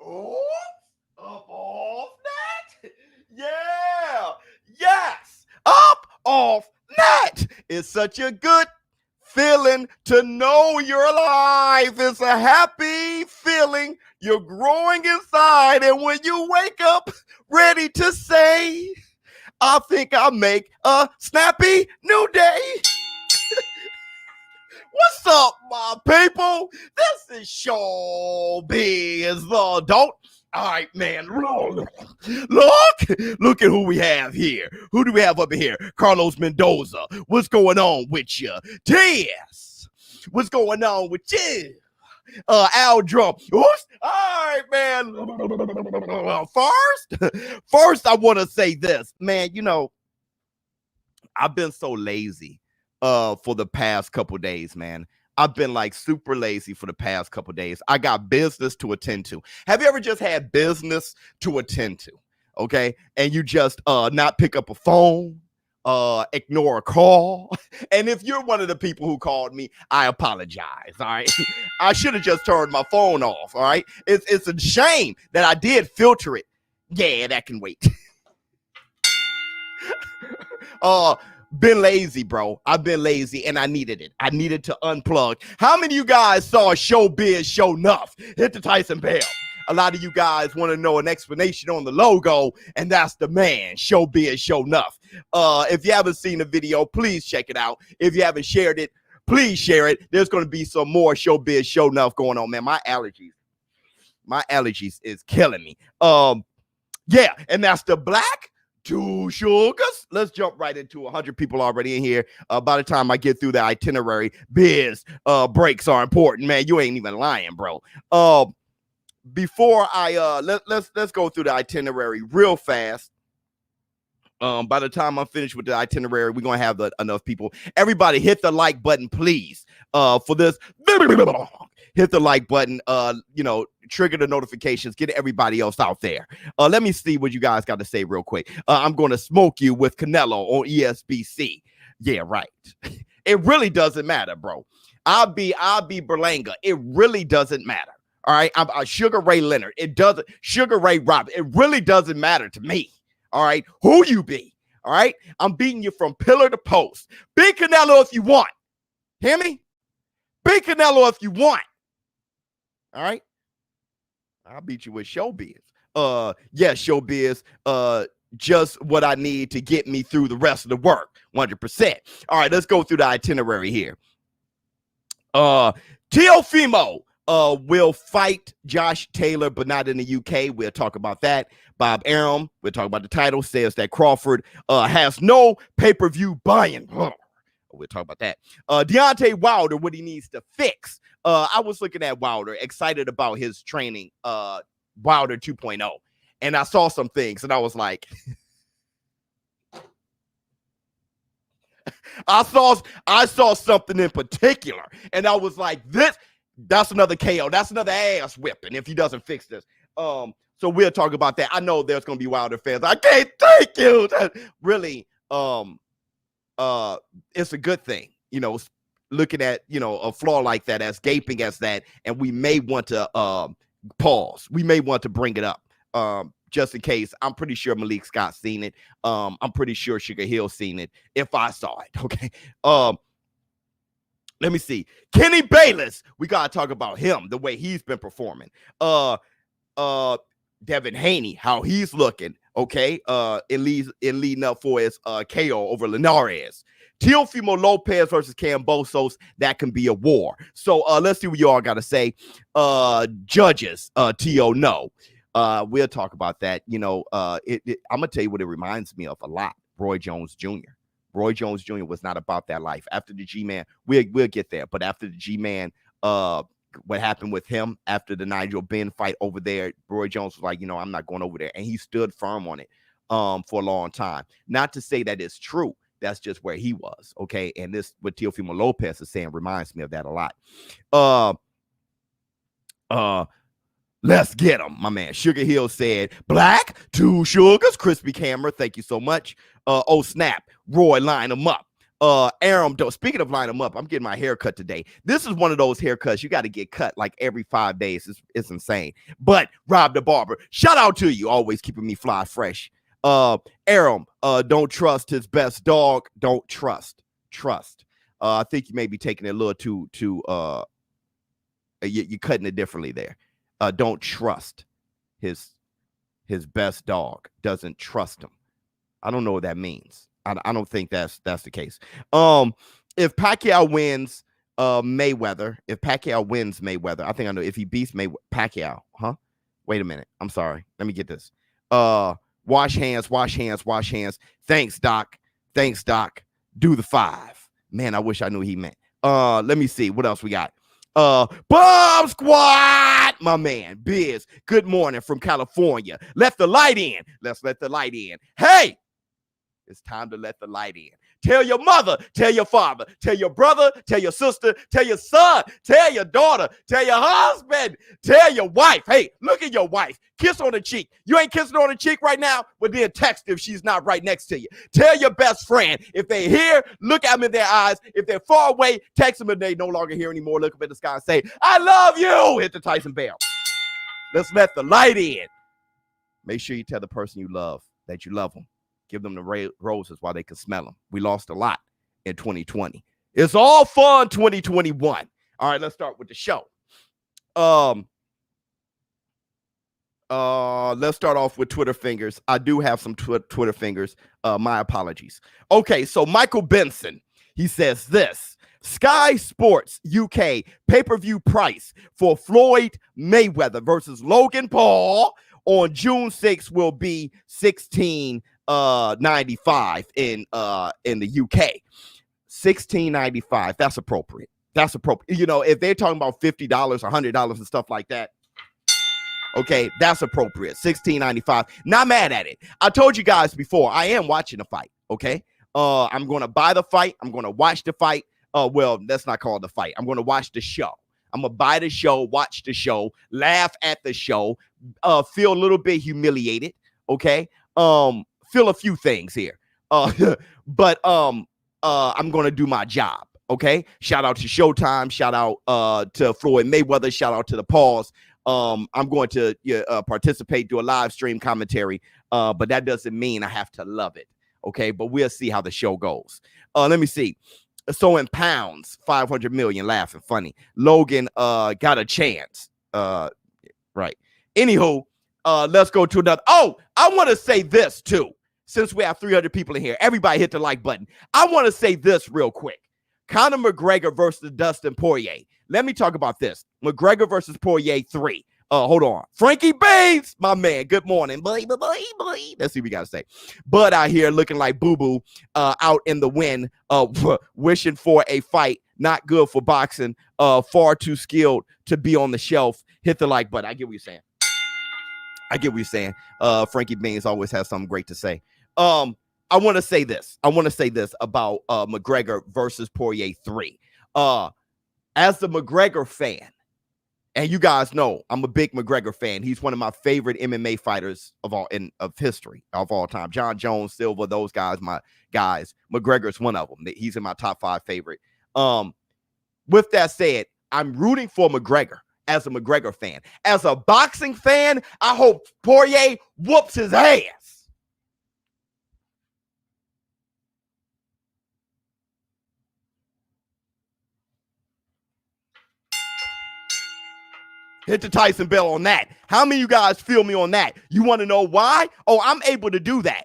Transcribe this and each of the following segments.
Oh, up off that. Yeah. Yes. Up off that. It's such a good feeling to know you're alive. It's a happy feeling. You're growing inside. And when you wake up ready to say, I think I'll make a snappy new day. What's up, my people? This is ShowBizz, the adult. All right, man. Look at who we have here. Who do we have up here? Carlos Mendoza. What's going on with you? Tess. What's going on with you? Al Drum. Oops. All right, man. First, I want to say this, man. You know, I've been so lazy for the past couple days, man. I've been like super lazy for the past couple days. I got business to attend to. Have you ever just had business to attend to? Okay. And you just not pick up a phone, ignore a call. And if you're one of the people who called me, I apologize. All right. I should have just turned my phone off. All right. It's a shame that I did filter it. Yeah, that can wait. Been lazy, bro. I've been lazy and I needed it. I needed to unplug. How many of you guys saw ShowBizz Show Enough? Hit the Tyson bell. A lot of you guys want to know an explanation on the logo, and that's the man, ShowBizz Show Enough. If you haven't seen the video, please check it out. If you haven't shared it, please share it. There's going to be some more ShowBizz Show Enough going on, man. My allergies is killing me. Yeah, and that's the black two sugars. Let's jump right into 100 people already in here. By the time I get through the itinerary, biz breaks are important, man. You ain't even lying, bro. Before I let's go through the itinerary real fast. By the time I'm finished with the itinerary, we're gonna have enough people. Everybody hit the like button, please. For this, hit the like button. You know, trigger the notifications. Get everybody else out there. Let me see what you guys got to say real quick. I'm gonna smoke you with Canelo on ESBC. Yeah, right. It really doesn't matter, bro. I'll be Berlanga. It really doesn't matter. All right, I'm Sugar Ray Leonard. It doesn't. Sugar Ray Robert. It really doesn't matter to me. All right, who you be? All right, I'm beating you from pillar to post. Beat Canelo if you want. Hear me? Beat Canelo if you want. All right, I'll beat you with ShowBizz. Yeah, ShowBizz. Just what I need to get me through the rest of the work. 100%. All right, let's go through the itinerary here. Teofimo will fight Josh Taylor, but not in the UK. We'll talk about that. Bob Arum, we'll talk about the title, says that Crawford has no pay-per-view buy-in. We'll talk about that. Deontay Wilder, what he needs to fix. I was looking at Wilder, excited about his training, Wilder 2.0. And I saw some things, and I was like, I saw something in particular, and I was like, that's another KO. That's another ass whipping if he doesn't fix this. So we'll talk about that. I know there's gonna be Wilder fans. I can't thank you. Really, it's a good thing, you know, looking at, you know, a flaw like that, as gaping as that, and we may want to pause. We may want to bring it up. Just in case. I'm pretty sure Malik Scott's seen it. I'm pretty sure Sugar Hill's seen it if I saw it. Okay. Let me see. Kenny Bayless. We gotta talk about him, the way he's been performing. Devin Haney, how he's looking. Okay. In leading up for his KO over Linares. Teofimo Lopez versus Cambo. That can be a war. So let's see what you all gotta say. Judges, T.O. no. We'll talk about that. You know, I'm gonna tell you what it reminds me of a lot. Roy Jones Jr. Roy Jones Jr. was not about that life. After the G-Man, we'll get there. But after the G-Man, what happened with him after the Nigel Benn fight over there, Roy Jones was like, you know, I'm not going over there. And he stood firm on it for a long time. Not to say that it's true. That's just where he was. Okay. And this, what Teofimo Lopez is saying, reminds me of that a lot. Let's get him. My man Sugar Hill said, black, two sugars, crispy camera. Thank you so much. Oh, snap. Roy, line him up. Arum, speaking of line them up, I'm getting my hair cut today. This is one of those haircuts you got to get cut like every 5 days. It's insane. But Rob the Barber, shout out to you, always keeping me fly fresh. Arum, don't trust his best dog. Don't trust. I think you may be taking it a little too you're cutting it differently there. Don't trust his best dog. Doesn't trust him. I don't know what that means. I don't think that's the case. If Pacquiao wins Mayweather, I think I know if he beats Pacquiao, huh? Wait a minute. I'm sorry. Let me get this. Wash hands. Thanks, Doc. Do the 5. Man, I wish I knew what he meant. Let me see. What else we got? Bomb Squad, my man, Biz. Good morning from California. Let the light in. Let's let the light in. Hey, it's time to let the light in. Tell your mother, tell your father, tell your brother, tell your sister, tell your son, tell your daughter, tell your husband, tell your wife. Hey, look at your wife. Kiss on the cheek. You ain't kissing on the cheek right now? Well, then text if she's not right next to you. Tell your best friend. If they're here, look at them in their eyes. If they're far away, text them if they no longer here anymore. Look up at the sky and say, I love you. Hit the Tyson bell. Let's let the light in. Make sure you tell the person you love that you love them. Give them the roses while they can smell them. We lost a lot in 2020. It's all fun 2021. All right, let's start with the show. Let's start off with Twitter fingers. I do have some Twitter fingers. My apologies. Okay, so Michael Benson, he says this. Sky Sports UK pay-per-view price for Floyd Mayweather versus Logan Paul on June 6th will be $16.95 in the UK. $16.95. That's appropriate. You know, if they're talking about $50, $100 and stuff like that, okay, that's appropriate. $16.95. Not mad at it. I told you guys before, I am watching the fight. Okay. I'm going to buy the fight. I'm going to watch the fight. Well, that's not called the fight. I'm going to watch the show. I'm going to buy the show, watch the show, laugh at the show, feel a little bit humiliated. Okay. Feel a few things here. But I'm going to do my job. Okay. Shout out to Showtime. Shout out to Floyd Mayweather. Shout out to the Pauls. I'm going to participate, do a live stream commentary. But that doesn't mean I have to love it. Okay. But we'll see how the show goes. Let me see. So in pounds, 500 million, laughing funny. Logan got a chance. Right. Anywho, let's go to another. Oh, I want to say this too. Since we have 300 people in here, everybody hit the like button. I want to say this real quick. Conor McGregor versus Dustin Poirier. Let me talk about this. McGregor versus Poirier 3. Hold on. Frankie Bates, my man. Good morning. Boy. Let's see what we got to say. Bud out here looking like boo-boo out in the wind, wishing for a fight. Not good for boxing. Far too skilled to be on the shelf. Hit the like button. I get what you're saying. Frankie Bates always has something great to say. I want to say this. About McGregor versus Poirier 3. As the McGregor fan, and you guys know I'm a big McGregor fan. He's one of my favorite MMA fighters of history of all time. Jon Jones, Silva, those guys, my guys. McGregor's one of them. He's in my top 5 favorite. With that said, I'm rooting for McGregor as a McGregor fan. As a boxing fan, I hope Poirier whoops his ass. Hit the Tyson bell on that. How many of you guys feel me on that? You want to know why? Oh, I'm able to do that.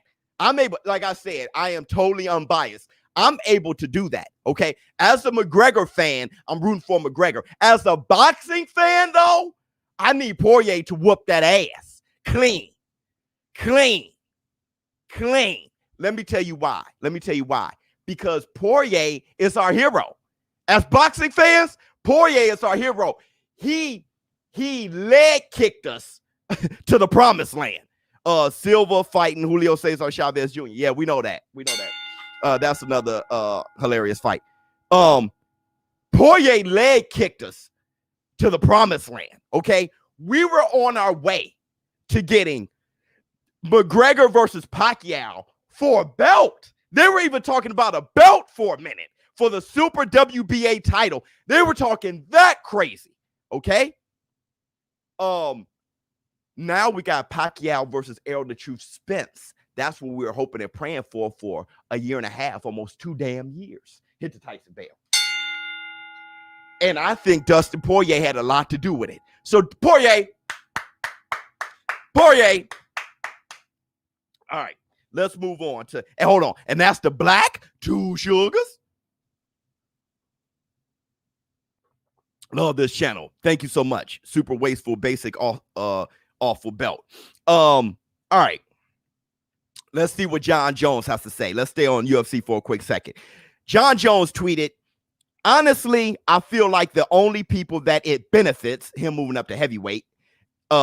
Like I said, I am totally unbiased. I'm able to do that, okay? As a McGregor fan, I'm rooting for McGregor. As a boxing fan, though, I need Poirier to whoop that ass. Clean. Let me tell you why. Because Poirier is our hero. As boxing fans, Poirier is our hero. He leg kicked us to the promised land. Silva fighting Julio Cesar Chavez Jr. Yeah, we know that. That's another hilarious fight. Poirier leg kicked us to the promised land. Okay, we were on our way to getting McGregor versus Pacquiao for a belt. They were even talking about a belt for a minute for the Super WBA title. They were talking that crazy. Okay. Now we got Pacquiao versus Errol the Truth Spence. That's what we were hoping and praying for a year and a half, almost 2 damn years. Hit the Tyson bell. And I think Dustin Poirier had a lot to do with it. So Poirier. All right, let's move on to, and hold on. And that's the Black 2 Sugars. Love this channel. Thank you so much. Super wasteful, basic, awful belt. All right. Let's see what Jon Jones has to say. Let's stay on UFC for a quick second. Jon Jones tweeted, honestly, I feel like the only people that it benefits, him moving up to heavyweight,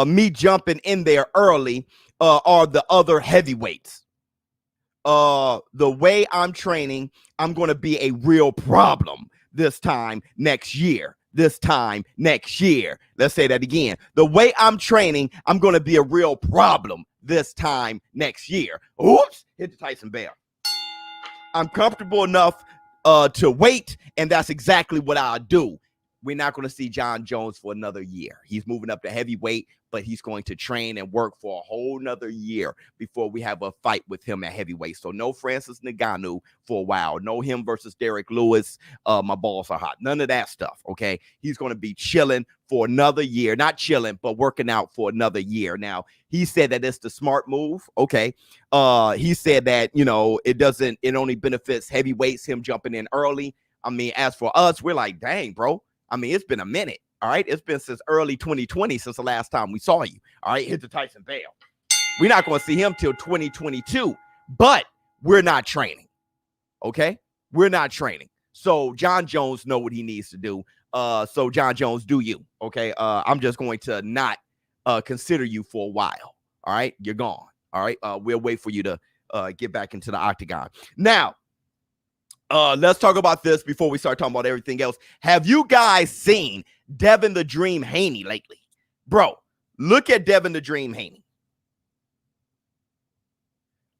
me jumping in there early, are the other heavyweights. The way I'm training, I'm going to be a real problem this time next year. Let's say that again. The way I'm training, I'm going to be a real problem this time next year. Oops, hit the Tyson bell. I'm comfortable enough to wait, and that's exactly what I'll do. We're not going to see Jon Jones for another year. He's moving up to heavyweight, but he's going to train and work for a whole nother year before we have a fight with him at heavyweight. So no Francis Ngannou for a while. No him versus Derek Lewis. My balls are hot. None of that stuff, okay? He's going to be chilling for another year. Not chilling, but working out for another year. Now, he said that it's the smart move, okay? He said that, it only benefits heavyweights, him jumping in early. I mean, as for us, we're like, dang, bro. I mean, it's been a minute, all right? It's been since early 2020 since the last time we saw you, all right? Hit the Tyson bell. We're not going to see him till 2022, but we're not training, okay? We're not training. So Jon Jones know what he needs to do. So Jon Jones, do you, okay? I'm just going to not consider you for a while, all right? You're gone, all right? We'll wait for you to get back into the octagon. Now, let's talk about this before we start talking about everything else. Have you guys seen Devin the Dream Haney lately? Bro, look at Devin the Dream Haney.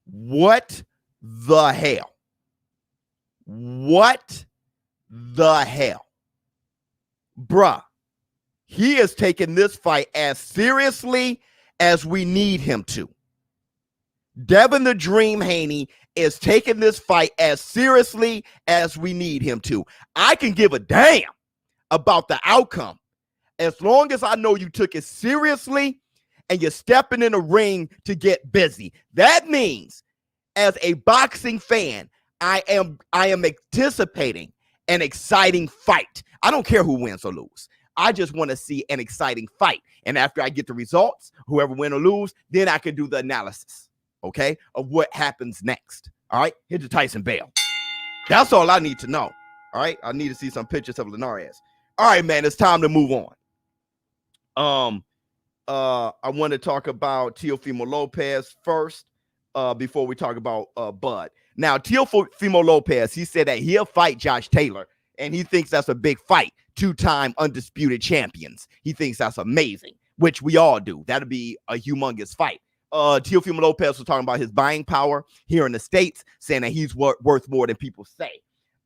What the hell? What the hell? Bruh, he is taking this fight as seriously as we need him to. Devin the Dream Haney is taking this fight as seriously as we need him to. I can give a damn about the outcome as long as I know you took it seriously and you're stepping in a ring to get busy. That means, as a boxing fan, I am anticipating an exciting fight. I don't care who wins or lose. I just want to see an exciting fight. And after I get the results, whoever win or lose, then I can do the analysis, okay, of what happens next. All right, hit the Tyson bell. That's all I need to know. All right, I need to see some pictures of Linares. All right, man, it's time to move on. I want to talk about Teofimo Lopez first before we talk about Bud. Now, Teofimo Lopez, he said that he'll fight Josh Taylor, and he thinks that's a big fight. 2-time undisputed champions. He thinks that's amazing, which we all do. That'll be a humongous fight. Teofimo Lopez was talking about his buying power here in the States, saying that he's worth more than people say.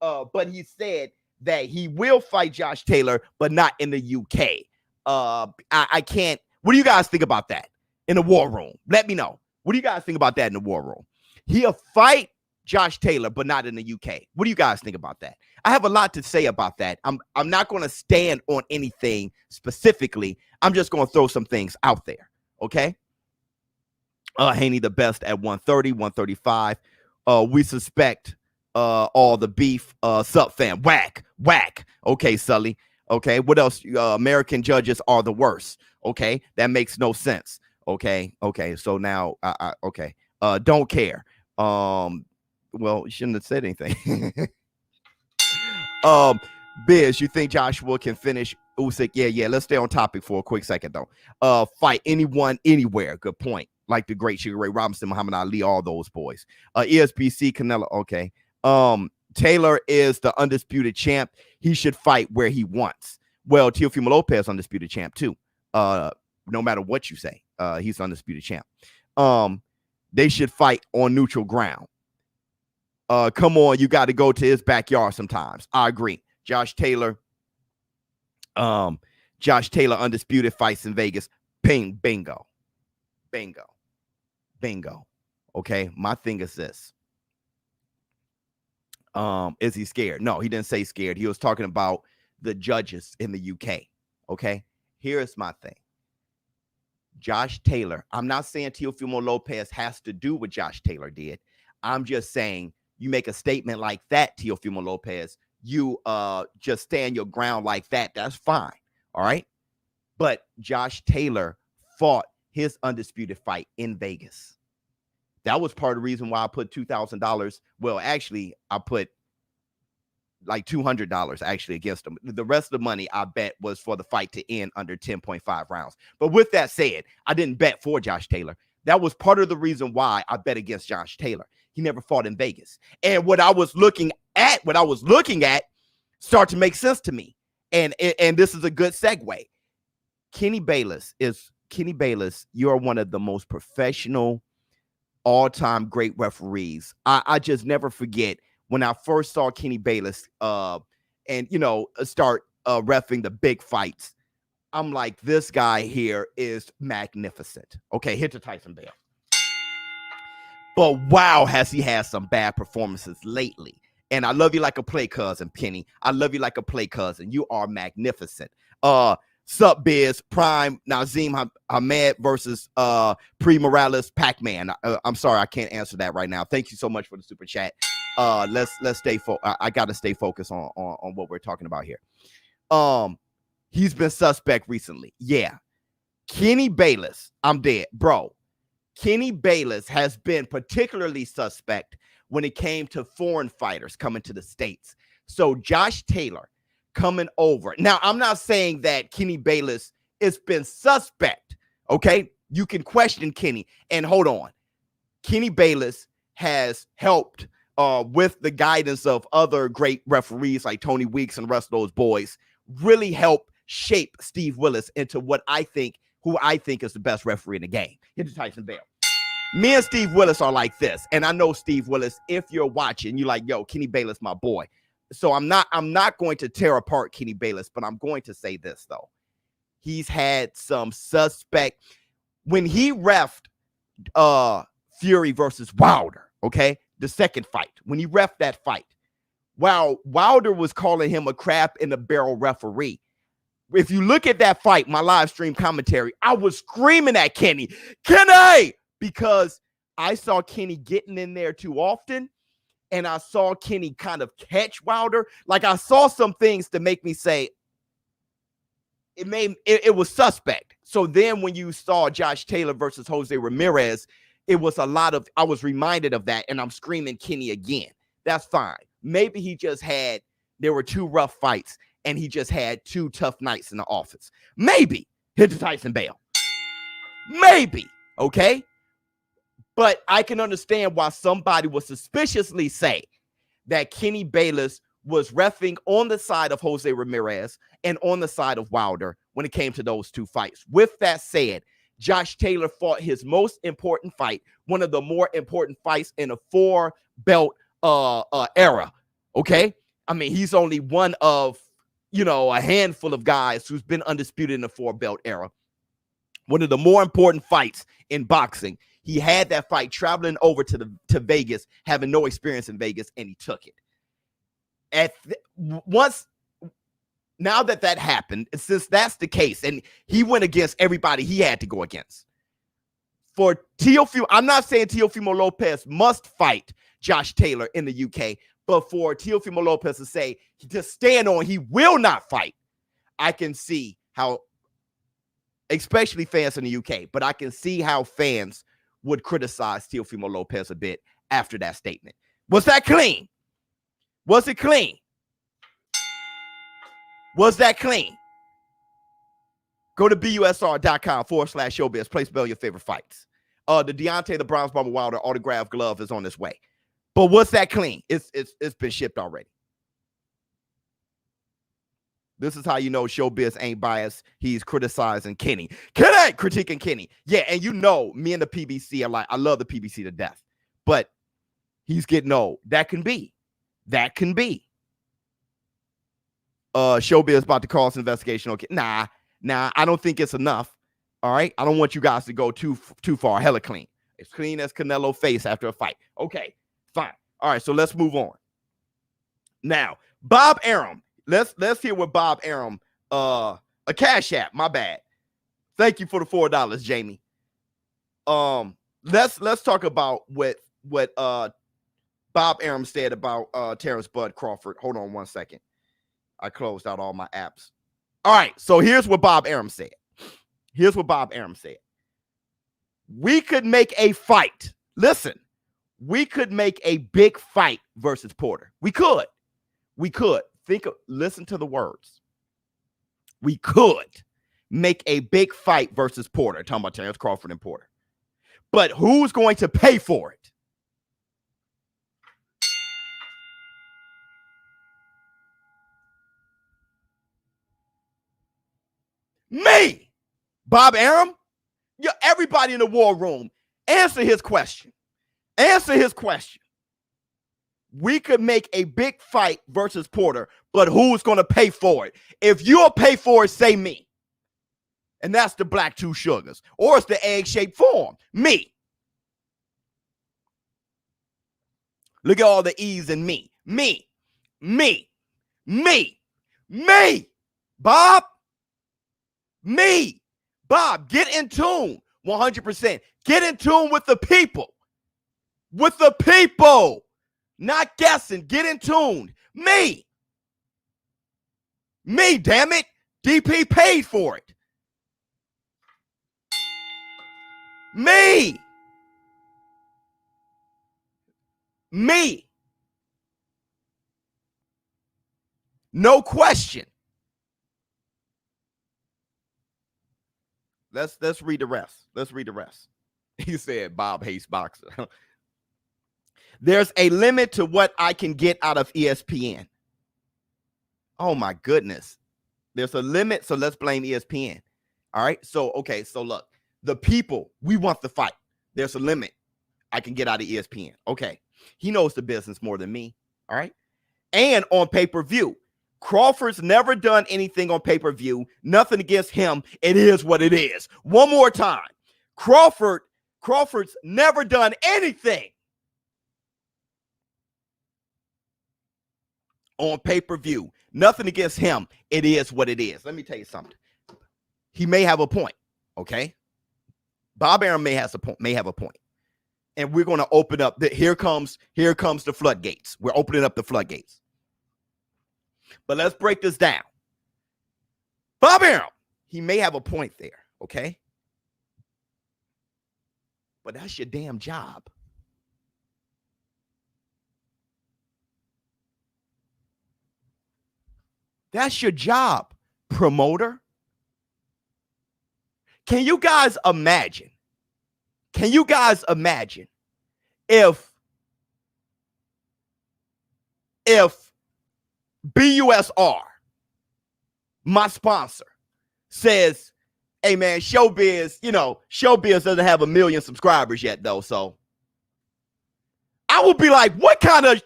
But he said that he will fight Josh Taylor, but not in the UK. I can't. What do you guys think about that in the war room? Let me know. What do you guys think about that in the war room? He'll fight Josh Taylor, but not in the UK. What do you guys think about that? I have a lot to say about that. I'm not going to stand on anything specifically. I'm just going to throw some things out there. Okay. Haney the best at 130, 135. We suspect all the beef. Sup fam, whack. Okay, Sully. Okay, what else? American judges are the worst. Okay, that makes no sense. Okay. So now, okay. Don't care. Well, you shouldn't have said anything. Biz, you think Joshua can finish Usyk? Yeah. Let's stay on topic for a quick second though. Fight anyone, anywhere. Good point. Like the great Sugar Ray Robinson, Muhammad Ali, all those boys. ESBC, Canelo. Okay. Taylor is the undisputed champ. He should fight where he wants. Well, Teofimo Lopez, undisputed champ too. No matter what you say, he's undisputed champ. They should fight on neutral ground. come on, you got to go to his backyard sometimes. I agree. Josh Taylor, undisputed fights in Vegas. Bingo. Okay, my thing is this. Is he scared? No, he didn't say scared. He was talking about the judges in the UK. Okay, here's my thing. Josh Taylor, I'm not saying Teofimo Lopez has to do what Josh Taylor did. I'm just saying you make a statement like that, Teofimo Lopez, you just stand your ground like that. That's fine. All right. But Josh Taylor fought his undisputed fight in Vegas. That was part of the reason why I put $2,000. Well, actually, I put like $200 actually against him. The rest of the money I bet was for the fight to end under 10.5 rounds. But with that said, I didn't bet for Josh Taylor. That was part of the reason why I bet against Josh Taylor. He never fought in Vegas. And what I was looking at start to make sense to me. And this is a good segue. Kenny Bayless, you are one of the most professional, all-time great referees. I just never forget when I first saw Kenny Bayless start reffing the big fights. I'm like, this guy here is magnificent. Okay, hit to Tyson Bale. But wow, has he had some bad performances lately. And I love you like a play cousin, Kenny. I love you like a play cousin. You are magnificent. Sup Biz, Prime, Nazim Ahmed versus Pre Morales, Pac-Man. I'm sorry, I can't answer that right now. Thank you so much for the super chat. Let's stay I gotta stay focused on what we're talking about here. He's been suspect recently. Yeah. Kenny Bayless, I'm dead, bro. Kenny Bayless has been particularly suspect when it came to foreign fighters coming to the States. So Josh Taylor coming over. Now, I'm not saying that Kenny Bayless has been suspect, okay? You can question Kenny. And hold on. Kenny Bayless has helped with the guidance of other great referees like Tony Weeks and the rest of those boys, really help shape Steve Willis into who I think is the best referee in the game. Hit the Tyson Bale. Me and Steve Willis are like this. And I know Steve Willis, if you're watching, you're like, yo, Kenny Bayless, my boy. So I'm not going to tear apart Kenny Bayless, but I'm going to say this, though. He's had some suspect. When he reffed Fury versus Wilder, okay, the second fight, when he reffed that fight, Wilder was calling him a crap in the barrel referee. If you look at that fight, my live stream commentary, I was screaming at Kenny, because I saw Kenny getting in there too often. And I saw Kenny kind of catch Wilder. Like, I saw some things to make me say it was suspect. So then when you saw Josh Taylor versus Jose Ramirez, it was I was reminded of that, and I'm screaming Kenny again. That's fine. Maybe there were two rough fights, and he just had two tough nights in the office. Maybe. Hit the Tyson Bale. Maybe. Okay? But I can understand why somebody would suspiciously say that Kenny Bayless was reffing on the side of Jose Ramirez and on the side of Wilder when it came to those two fights. With that said, Josh Taylor fought his most important fight, one of the more important fights in a 4-belt era. Okay? I mean, he's only one of, a handful of guys who's been undisputed in the 4-belt era. One of the more important fights in boxing. He had that fight traveling over to Vegas, having no experience in Vegas, and he took it. Now that happened, since that's the case, and he went against everybody he had to go against. For Teofimo, I'm not saying Teofimo Lopez must fight Josh Taylor in the UK, but for Teofimo Lopez to say, to stand on, he will not fight, I can see how, especially fans in the UK, but I can see how fans would criticize Teofimo Lopez a bit after that statement. Was that clean? Was it clean? Was that clean? Go to busr.com/showbiz. Place bell your favorite fights. The Deontay, the Bronze Bomber Wilder autographed glove is on its way. But was that clean? It's been shipped already. This is how you know ShowBizz ain't biased. He's criticizing Kenny. Critiquing Kenny. Yeah, and me and the PBC are like, I love the PBC to death. But He's getting old. That can be. That can be. ShowBizz about to cause investigation. Okay. Nah, I don't think it's enough. All right. I don't want you guys to go too far. Hella clean. It's clean as Canelo face after a fight. Okay, fine. All right, so let's move on. Now, Bob Arum. Let's hear what Bob Arum, a Cash App, my bad. Thank you for the $4, Jamie. Let's talk about what Bob Arum said about Terrence Bud Crawford. Hold on one second. I closed out all my apps. All right, so here's what Bob Arum said. We could make a fight. Listen, we could make a big fight versus Porter. We could. Listen to the words. We could make a big fight versus Porter. Talking about Terrence Crawford and Porter. But who's going to pay for it? Me, Bob Arum. Everybody in the war room, answer his question. We could make a big fight versus Porter, but who's going to pay for it? If you'll pay for it, say me. And that's the black two sugars. Or it's the egg-shaped form. Me. Look at all the E's in me. Me. Bob. Me. Bob, get in tune 100%. Get in tune with the people. Not guessing. Get in tune. Me, damn it. DP paid for it. Me. No question. Let's read the rest. He said Bob hates boxer. There's a limit to what I can get out of ESPN. Oh my goodness. There's a limit, so let's blame ESPN. All right. So look, the people, we want the fight. There's a limit I can get out of ESPN. Okay. He knows the business more than me. All right. And on pay-per-view. Crawford's never done anything on pay-per-view. Nothing against him. It is what it is. One more time. Crawford's never done anything on pay-per-view. Nothing against him. It is what it is. Let me tell you something. He may have a point. Okay. Bob Arum may have a point. And we're going to open up here comes the floodgates. We're opening up the floodgates. But let's break this down. Bob Arum, he may have a point there, okay? But that's your damn job. That's your job, promoter. Can you guys imagine if BUSR, my sponsor, says, hey man, ShowBizz doesn't have 1 million subscribers yet though, so I would be like, what kind of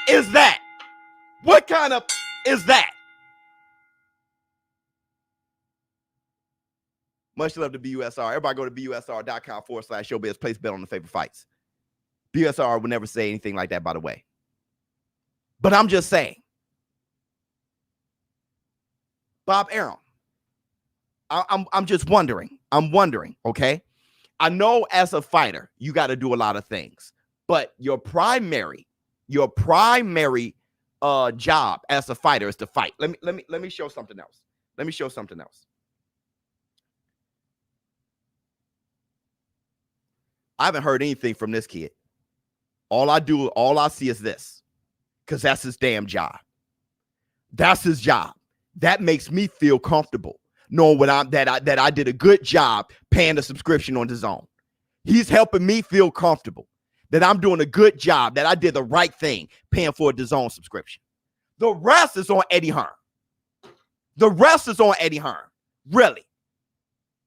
is that? What kind of is that? Much love to BUSR. Everybody go to busr.com/ShowBizz. Place bet on the favorite fights. BUSR would never say anything like that, by the way. But I'm just saying. Bob Arum. I'm just wondering. I'm wondering, okay? I know as a fighter, you got to do a lot of things. But your primary job as a fighter is to fight. Let me show something else. I haven't heard anything from this kid. All I see is this. Because that's his damn job. That's his job. That makes me feel comfortable knowing that I did a good job paying the subscription on DAZN. He's helping me feel comfortable that I'm doing a good job, that I did the right thing paying for a DAZN subscription. The rest is on Eddie Hearn. Really.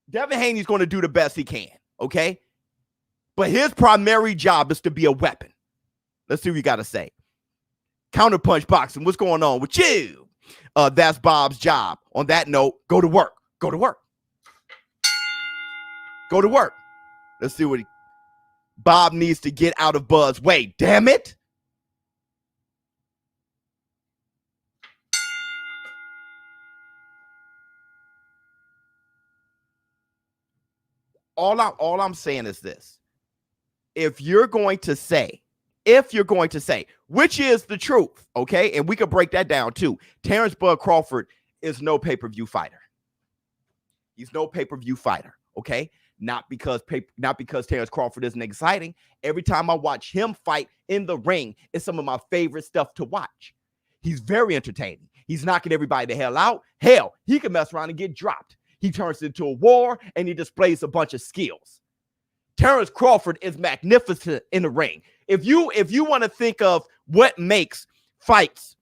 Devin Haney's going to do the best he can, okay? But his primary job is to be a weapon. Let's see what you got to say. Counterpunch boxing. What's going on with you? That's Bob's job. On that note, go to work. Go to work. Go to work. Let's see what Bob needs to get out of Buzz. Wait, damn it. All I'm saying is this. If you're going to say, which is the truth, okay? And we could break that down too. Terrence Bud Crawford is no pay-per-view fighter. He's no pay-per-view fighter, okay? Not because Terrence Crawford isn't exciting. Every time I watch him fight in the ring, it's some of my favorite stuff to watch. He's very entertaining. He's knocking everybody the hell out. Hell, he can mess around and get dropped. He turns into a war and he displays a bunch of skills. Terrence Crawford is magnificent in the ring. If you want to think of what makes fights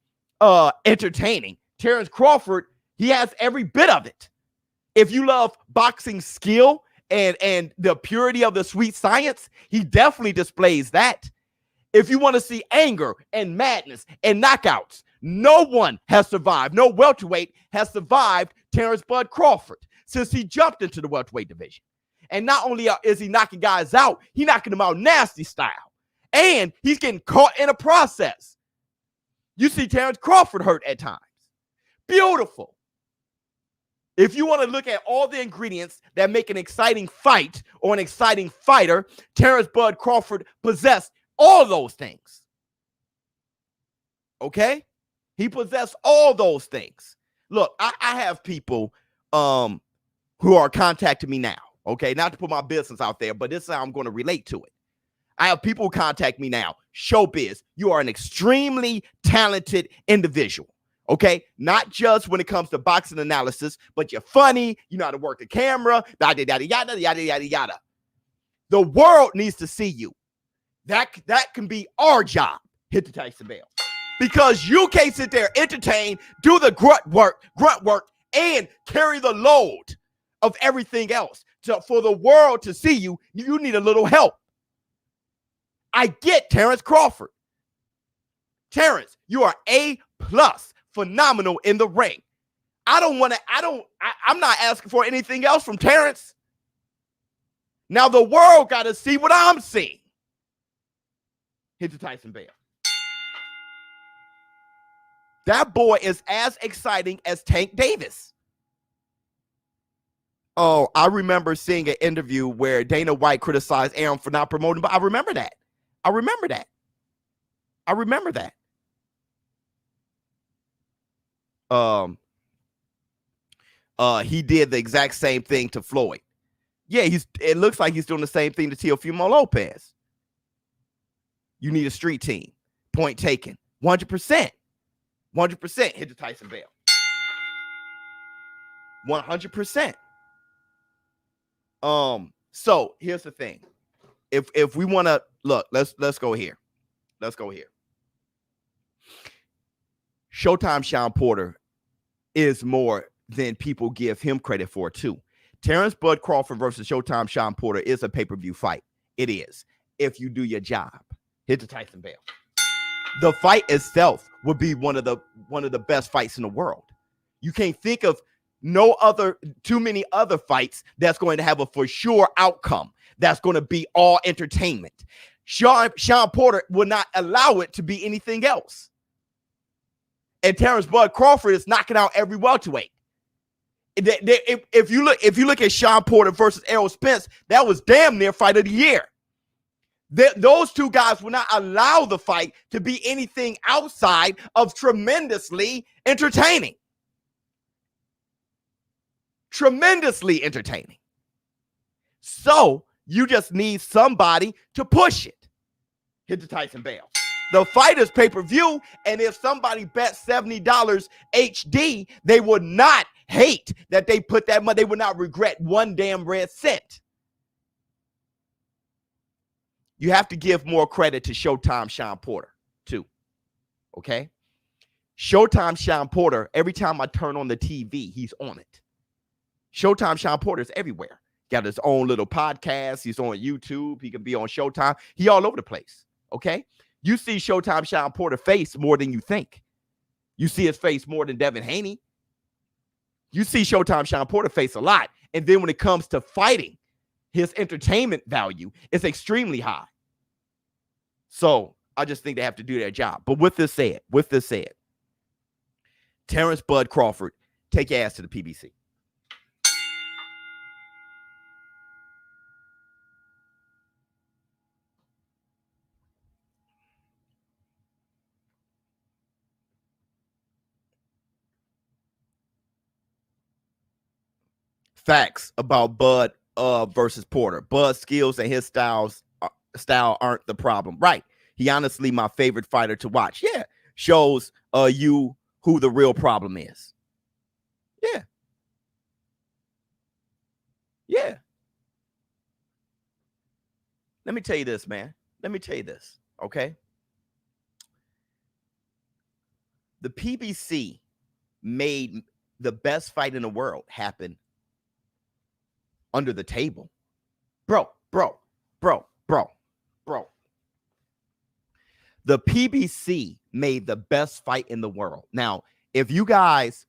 entertaining, Terrence Crawford, he has every bit of it. If you love boxing skill and the purity of the sweet science, he definitely displays that. If you want to see anger and madness and knockouts, no one has survived. No welterweight has survived Terrence Bud Crawford since he jumped into the welterweight division. And not only is he knocking guys out, he's knocking them out nasty style. And he's getting caught in a process. You see Terrence Crawford hurt at times. Beautiful. If you want to look at all the ingredients that make an exciting fight or an exciting fighter, Terrence Bud Crawford possessed all those things. Okay? He possessed all those things. Look, I have people who are contacting me now. Okay, not to put my business out there, but this is how I'm going to relate to it. I have people who contact me now. ShowBizz, you are an extremely talented individual. Okay, not just when it comes to boxing analysis, but you're funny. You know how to work the camera. Yada yada yada yada yada yada. The world needs to see you. That can be our job. Hit the Tyson bell, because you can't sit there, entertain, do the grunt work, and carry the load of everything else. So for the world to see you, you need a little help. I get Terrence Crawford. Terrence, you are A+, phenomenal in the ring. I'm not asking for anything else from Terrence. Now the world got to see what I'm seeing. Hit the Tyson bell. That boy is as exciting as Tank Davis. Oh, I remember seeing an interview where Dana White criticized Arum for not promoting, but I remember that. He did the exact same thing to Floyd. Yeah, it looks like he's doing the same thing to Teofimo Lopez. You need a street team. Point taken. 100%. 100%. Hit the Tyson bell. 100%. So here's the thing. If we want to look, let's go here. Showtime Sean Porter is more than people give him credit for too. Terrence Bud Crawford versus Showtime Sean Porter is a pay-per-view fight. It is. If you do your job. Hit the Tyson bell. The fight itself would be one of the best fights in the world. You can't think of too many other fights that's going to have a for sure outcome. That's going to be all entertainment. Sean Porter will not allow it to be anything else. And Terrence Bud Crawford is knocking out every welterweight. If you look at Sean Porter versus Errol Spence, that was damn near fight of the year. Those two guys will not allow the fight to be anything outside of tremendously entertaining. Tremendously entertaining. So you just need somebody to push it. Hit the Tyson bell. The fight is pay-per-view, and if somebody bets $70 HD, they would not hate that they put that money. They would not regret one damn red cent. You have to give more credit to Showtime Sean Porter, too. Okay? Showtime Sean Porter, every time I turn on the TV, he's on it. Showtime Sean Porter is everywhere. Got his own little podcast. He's on YouTube. He can be on Showtime. He all over the place. Okay. You see Showtime Sean Porter face more than you think. You see his face more than Devin Haney. You see Showtime Sean Porter face a lot. And then when it comes to fighting, his entertainment value is extremely high. So I just think they have to do their job. But with this said, Terrence Bud Crawford, take your ass to the PBC. Facts about Bud versus Porter. Bud's skills and his style aren't the problem. Right. He honestly my favorite fighter to watch. Yeah. Shows you who the real problem is. Yeah. Yeah. Let me tell you this, man. Let me tell you this. Okay. The PBC made the best fight in the world happen under the table. Bro. The PBC made the best fight in the world. Now, if you guys,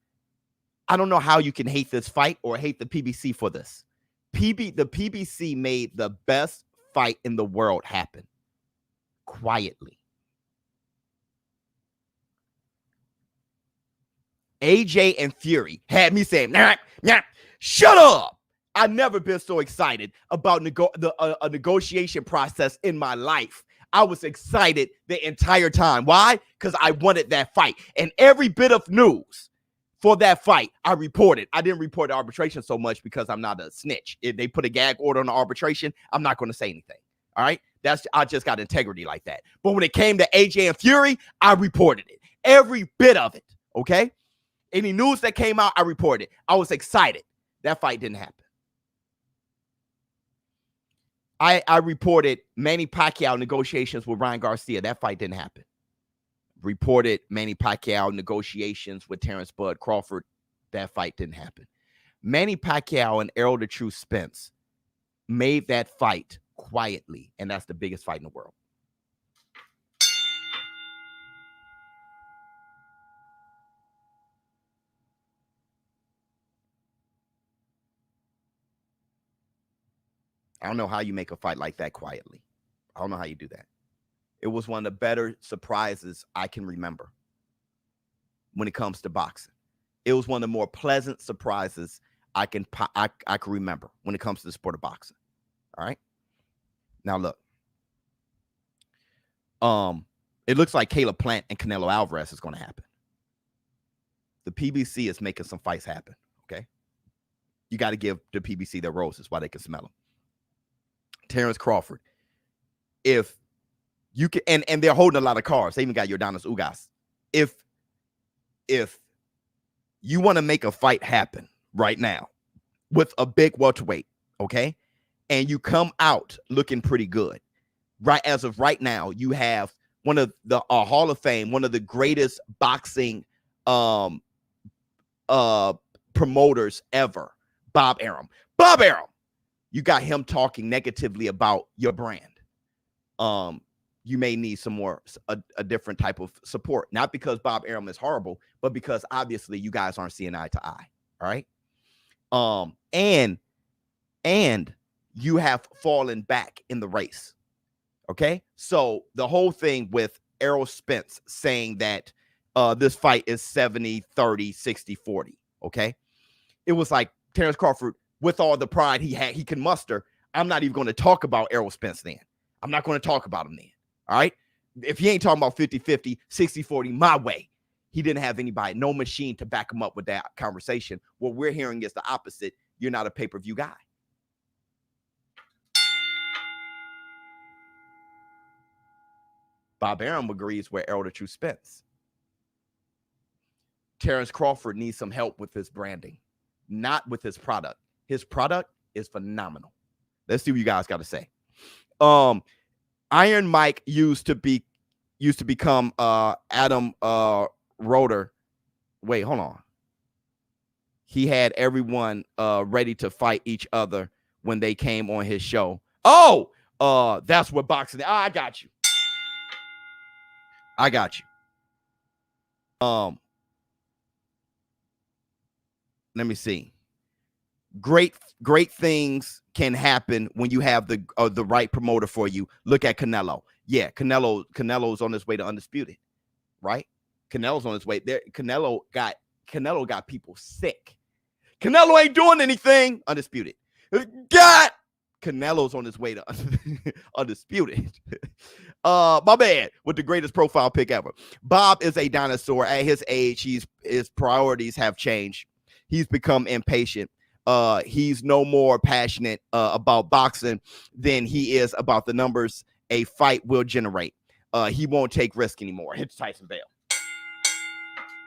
I don't know how you can hate this fight or hate the PBC for this. The PBC made the best fight in the world happen quietly. AJ and Fury had me saying, nah, shut up. I've never been so excited about a negotiation process in my life. I was excited the entire time. Why? Because I wanted that fight. And every bit of news for that fight, I reported. I didn't report the arbitration so much because I'm not a snitch. If they put a gag order on the arbitration, I'm not going to say anything. All right? I just got integrity like that. But when it came to AJ and Fury, I reported it. Every bit of it. Okay? Any news that came out, I reported. I was excited. That fight didn't happen. I reported Manny Pacquiao negotiations with Ryan Garcia. That fight didn't happen. Reported Manny Pacquiao negotiations with Terrence Bud Crawford. That fight didn't happen. Manny Pacquiao and Errol the True Spence made that fight quietly, and that's the biggest fight in the world. I don't know how you make a fight like that quietly. I don't know how you do that. It was one of the better surprises I can remember when it comes to boxing. It was one of the more pleasant surprises I can remember when it comes to the sport of boxing. All right. Now look. It looks like Caleb Plant and Canelo Alvarez is going to happen. The PBC is making some fights happen. Okay. You got to give the PBC their roses while they can smell them. Terrence Crawford, if you can, and they're holding a lot of cards. They even got Yordanis Ugas. If you want to make a fight happen right now with a big welterweight, okay, and you come out looking pretty good, right? As of right now, you have one of the Hall of Fame, one of the greatest boxing promoters ever, Bob Arum. Bob Arum. You got him talking negatively about your brand. You may need some more, a different type of support. Not because Bob Arum is horrible, but because obviously you guys aren't seeing eye to eye. All right. And you have fallen back in the race. Okay. So the whole thing with Errol Spence saying that this fight is 70-30, 60-40. Okay. It was like Terrence Crawford, with all the pride he can muster, I'm not even going to talk about Errol Spence then. I'm not going to talk about him then. All right? If he ain't talking about 50-50, 60-40 my way, he didn't have anybody, no machine to back him up with that conversation. What we're hearing is the opposite. You're not a pay-per-view guy. Bob Arum agrees with Errol the True Spence. Terrence Crawford needs some help with his branding, not with his product. His product is phenomenal. Let's see what you guys got to say. Iron Mike used to become Adam Roeder. Wait, hold on. He had everyone ready to fight each other when they came on his show. Oh, that's what boxing. I got you. Let me see. Great things can happen when you have the right promoter for you. Look at Canelo. Yeah, Canelo's on his way to undisputed, right? Canelo's on his way there. Canelo got people sick. Canelo ain't doing anything. Undisputed. God, Canelo's on his way to undisputed. My bad. With the greatest profile pick ever. Bob is a dinosaur. At his age, his priorities have changed. He's become impatient. He's no more passionate about boxing than he is about the numbers a fight will generate. He won't take risk anymore. Hits Tyson Bale.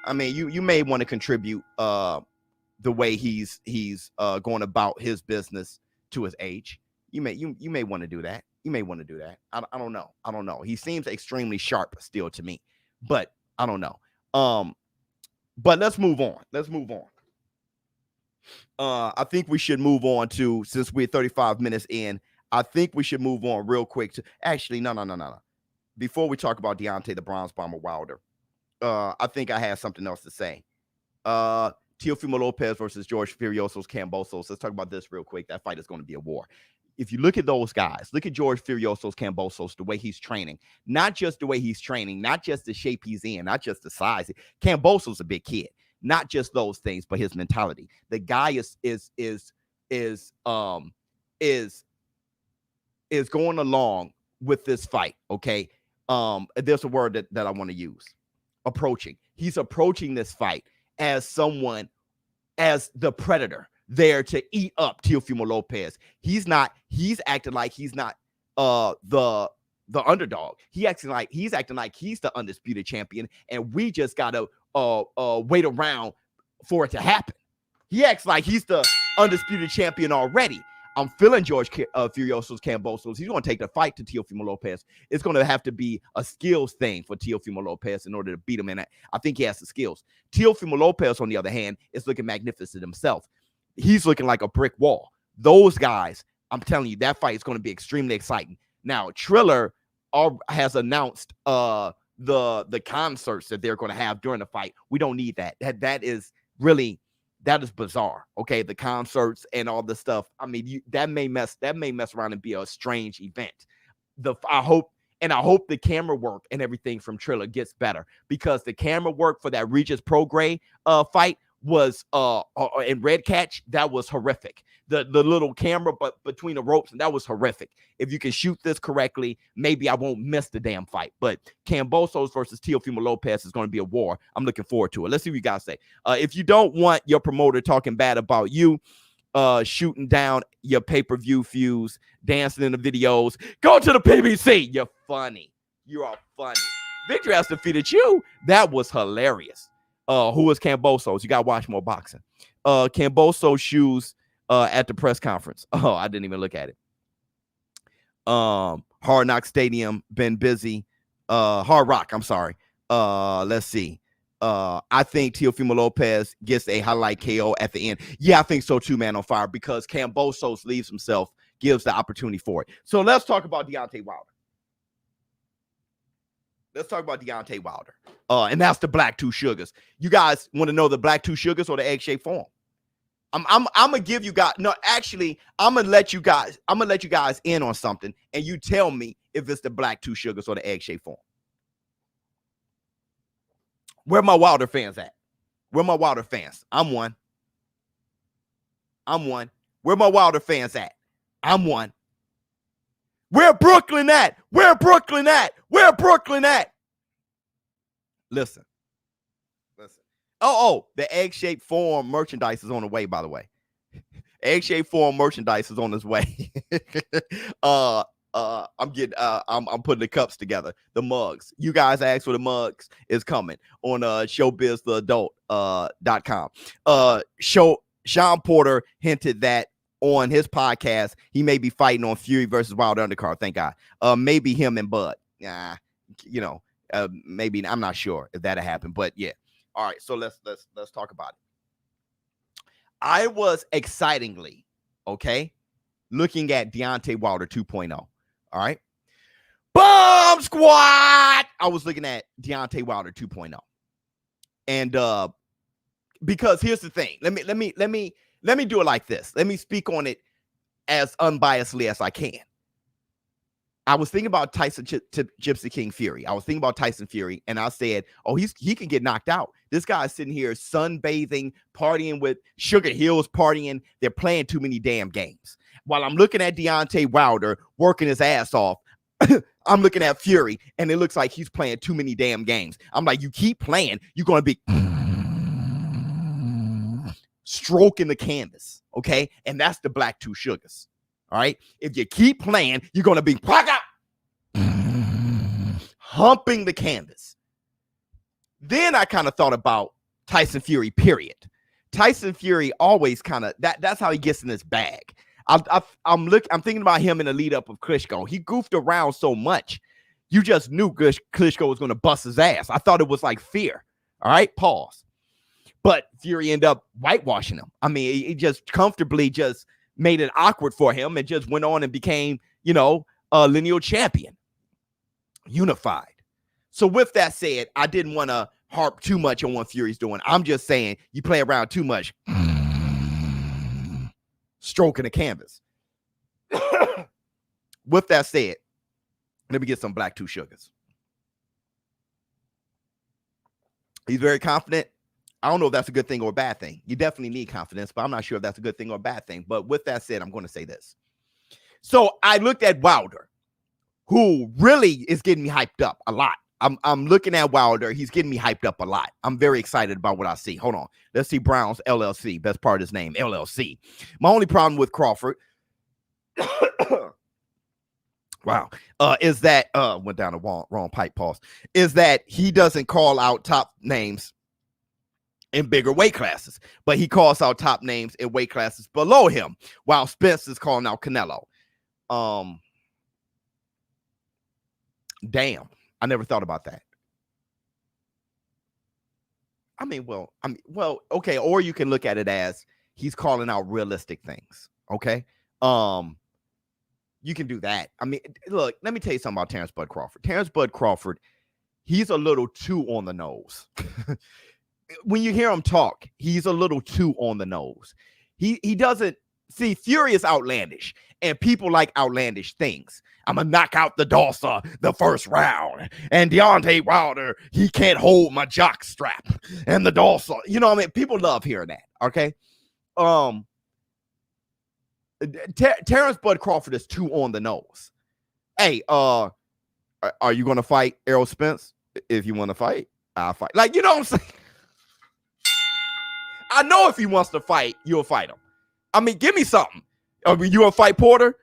I mean, you may want to contribute the way he's going about his business to his age. You may want to do that. I don't know. He seems extremely sharp still to me, but I don't know. But let's move on. I think we should move on to, since we're 35 minutes in, I think we should move on real quick to, actually, no. Before we talk about Deontay the Bronze Bomber Wilder, I think I have something else to say. Teofimo Lopez versus George Furioso's Cambosos. Let's talk about this real quick. That fight is going to be a war. If you look at those guys, look at George Furioso's Cambosos, the way he's training, not just the way he's training, not just the shape he's in, not just the size. Camboso's a big kid. Not just those things, but his mentality. The guy is going along with this fight. Okay. There's a word that I want to use. Approaching. He's approaching this fight as someone, as the predator there to eat up Teofimo Lopez. He's acting like he's not the underdog. He's acting like he's the undisputed champion, and we just gotta wait around for it to happen. He acts like he's the undisputed champion already. I'm feeling George Furioso's Cambosos. He's going to take the fight to Teofimo Lopez. It's going to have to be a skills thing for Teofimo Lopez in order to beat him. And I think he has the skills. Teofimo Lopez, on the other hand, is looking magnificent himself. He's looking like a brick wall. Those guys, I'm telling you, that fight is going to be extremely exciting. Now, Triller has announced the concerts that they're going to have during the fight. We don't need that. That is bizarre. Okay, the concerts and all the stuff. I mean, that may mess around and be a strange event. I hope the camera work and everything from Triller gets better, because the camera work for that Regis Prograis fight was in Red Catch, that was horrific. The little camera but between the ropes, and that was horrific. If you can shoot this correctly, maybe I won't miss the damn fight. But Cambosos versus Teofimo Lopez is going to be a war. I'm looking forward to it. Let's see what you guys say. If you don't want your promoter talking bad about you, shooting down your pay-per-view views, dancing in the videos, go to the PBC. You're funny. You are funny. Victor has defeated you. That was hilarious. Who was Cambosos? You got to watch more boxing. Cambosos shoes at the press conference. Oh, I didn't even look at it. Hard Knock Stadium, been busy. Hard Rock, I'm sorry. Let's see. I think Teofimo Lopez gets a highlight KO at the end. Yeah, I think so too, man, on fire, because Cambosos leaves himself, gives the opportunity for it. So let's talk about Deontay Wilder. And that's the Black Two Sugars. You guys want to know the Black Two Sugars or the egg-shaped form? I'm gonna give you guys. No, actually, I'm gonna let you guys in on something, and you tell me if it's the Black Two Sugars or the egg-shaped form. Where my Wilder fans at? Where my Wilder fans? I'm one. Where my Wilder fans at? I'm one. Where Brooklyn at? Where Brooklyn at? Listen. Oh, the egg-shaped form merchandise is on the way, by the way. Egg-shaped form merchandise is on its way. I'm putting the cups together, the mugs. You guys asked for the mugs, is coming on ShowBizTheAdult.com. Sean Porter hinted that on his podcast he may be fighting on Fury versus Wilder undercard. Thank God. Maybe him and Bud. Maybe, I'm not sure if that'll happen, but yeah. All right, so let's talk about it. I was excitingly, okay, looking at Deontay Wilder 2.0. All right. Bomb squad. I was looking at Deontay Wilder 2.0. And because here's the thing. Let me do it like this. Let me speak on it as unbiasedly as I can. I was thinking about Tyson Gypsy King Fury. I was thinking about Tyson Fury, and I said, oh, he can get knocked out. This guy's sitting here sunbathing, partying with Sugar Hills, partying. They're playing too many damn games. While I'm looking at Deontay Wilder working his ass off, I'm looking at Fury, and it looks like he's playing too many damn games. I'm like, you keep playing, you're going to be stroking the canvas, okay? And that's the black two sugars. All right. If you keep playing, you're going to be humping the canvas. Then I kind of thought about Tyson Fury, period. Tyson Fury always kind of, that's how he gets in his bag. I'm thinking about him in the lead up of Klitschko. He goofed around so much. You just knew Klitschko was going to bust his ass. I thought it was like fear. All right. Pause. But Fury ended up whitewashing him. I mean, he just comfortably just made it awkward for him and just went on and became, a lineal champion. Unified. So with that said, I didn't want to harp too much on what Fury's doing. I'm just saying you play around too much. Stroking the canvas. With that said, let me get some black two sugars. He's very confident. I don't know if that's a good thing or a bad thing. You definitely need confidence, but I'm not sure if that's a good thing or a bad thing. But with that said, I'm going to say this. So I looked at Wilder, who really is getting me hyped up a lot. I'm looking at Wilder. He's getting me hyped up a lot. I'm very excited about what I see. Hold on. Let's see Brown's LLC. Best part of his name, LLC. My only problem with Crawford, wow, is that, went down the wrong pipe, pause, is that he doesn't call out top names in bigger weight classes, but he calls out top names in weight classes below him, while Spence is calling out Canelo. Damn, I never thought about that. Well, okay, or you can look at it as he's calling out realistic things. Okay, you can do that. I mean, look, let me tell you something about Terrence Bud Crawford. Terrence Bud Crawford, he's a little too on the nose. When you hear him talk, he's a little too on the nose. He doesn't see Fury is outlandish, and people like outlandish things. I'm gonna knock out the Dawsa the first round, and Deontay Wilder, he can't hold my jock strap, and the Dawsa, people love hearing that. Okay, Terrence Bud Crawford is too on the nose. Hey, are you gonna fight Errol Spence? If you want to fight, I'll fight. Like, you know what I'm saying? I know if he wants to fight, you'll fight him. I mean, give me something. You want to fight Porter?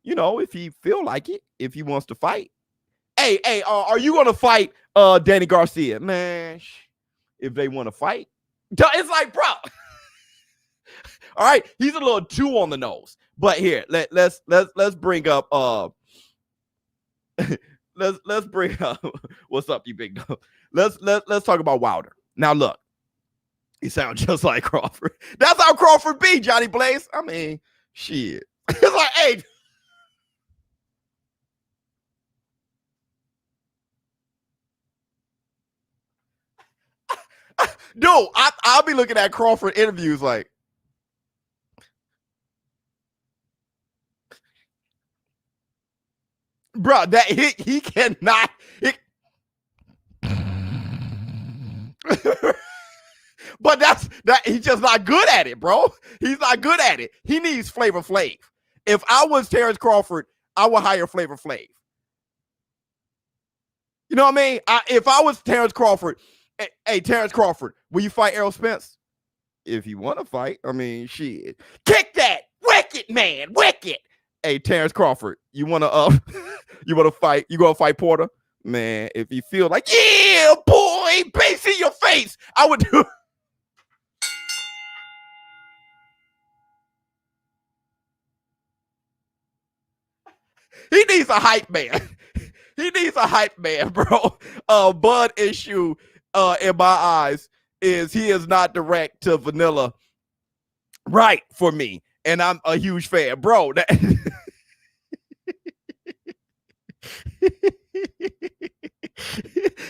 If he feel like it, if he wants to fight. Hey, are you going to fight Danny Garcia? Man, if they want to fight. It's like, bro. All right, he's a little too on the nose. But here, let's bring up let's bring up what's up, you big dog. Let's talk about Wilder. Now look. He sounds just like Crawford. That's how Crawford be, Johnny Blaze. I mean, shit. It's like, hey. Dude, I'll be looking at Crawford interviews like, bro, that he cannot. But he's just not good at it, bro. He's not good at it. He needs Flavor Flav. If I was Terrence Crawford, I would hire Flavor Flav. You know what I mean? If I was Terrence Crawford, hey, Terrence Crawford, will you fight Errol Spence? If you want to fight, I mean, shit. Kick that! Wicked, man! Wicked! Hey, Terrence Crawford, you want to fight? You going to fight Porter? Man, if you feel like, yeah, boy, bass in your face, I would do. He needs a hype man. He needs a hype man, bro. Bud issue, in my eyes, is he is not direct to vanilla right for me. and I'm a huge fan, bro.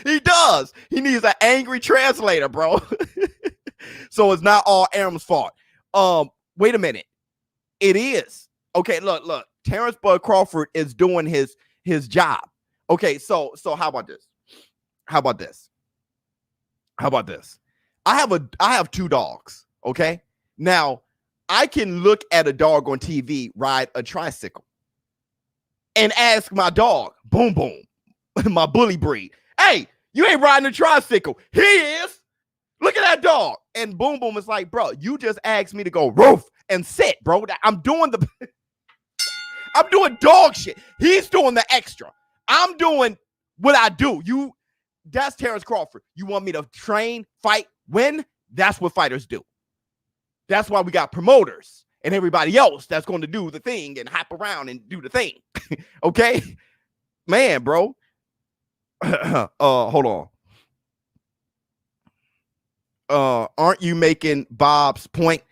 He does. He needs an angry translator, bro. So it's not all Arum's fault. Wait a minute. It is. Okay, look. Terrence Bud Crawford is doing his job. Okay, so how about this? I have 2 dogs. Okay, now I can look at a dog on TV ride a tricycle and ask my dog, Boom Boom, my bully breed, hey, you ain't riding a tricycle. He is. Look at that dog. And Boom Boom is like, bro, you just asked me to go roof and sit, bro. I'm doing dog shit. He's doing the extra. I'm doing what I do. That's Terrence Crawford. You want me to train, fight, win? That's what fighters do. That's why we got promoters and everybody else that's going to do the thing and hop around and do the thing. Okay? Man, bro. Hold on. Aren't you making Bob's point?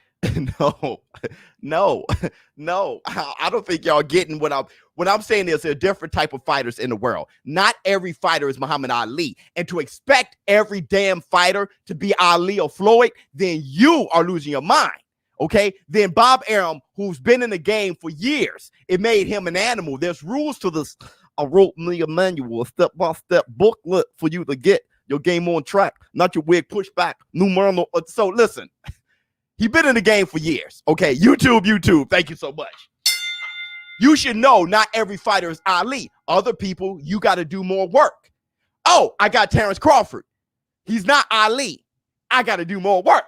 No. I don't think y'all getting what I'm saying. Is there a different type of fighters in the world. Not every fighter is Muhammad Ali. And to expect every damn fighter to be Ali or Floyd, then you are losing your mind. Okay? Then Bob Arum, who's been in the game for years, it made him an animal. There's rules to this. I wrote me a manual, a step-by-step booklet for you to get your game on track, not your wig pushback, numerical. So listen, he's been in the game for years. Okay, YouTube, thank you so much. You should know not every fighter is Ali. Other people, you got to do more work. Oh, I got Terrence Crawford. He's not Ali. I got to do more work.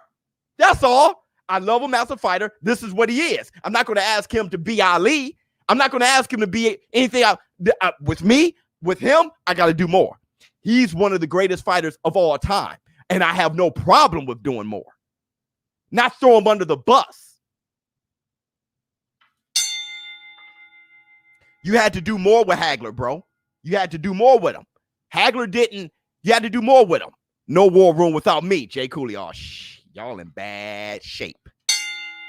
That's all. I love him as a fighter. This is what he is. I'm not going to ask him to be Ali. I'm not going to ask him to be anything else. With me, with him, I got to do more. He's one of the greatest fighters of all time, and I have no problem with doing more. Not throw him under the bus. You had to do more with Hagler, bro. You had to do more with him. Hagler didn't. You had to do more with him. No war room without me, Jay Cooley. Oh, y'all in bad shape.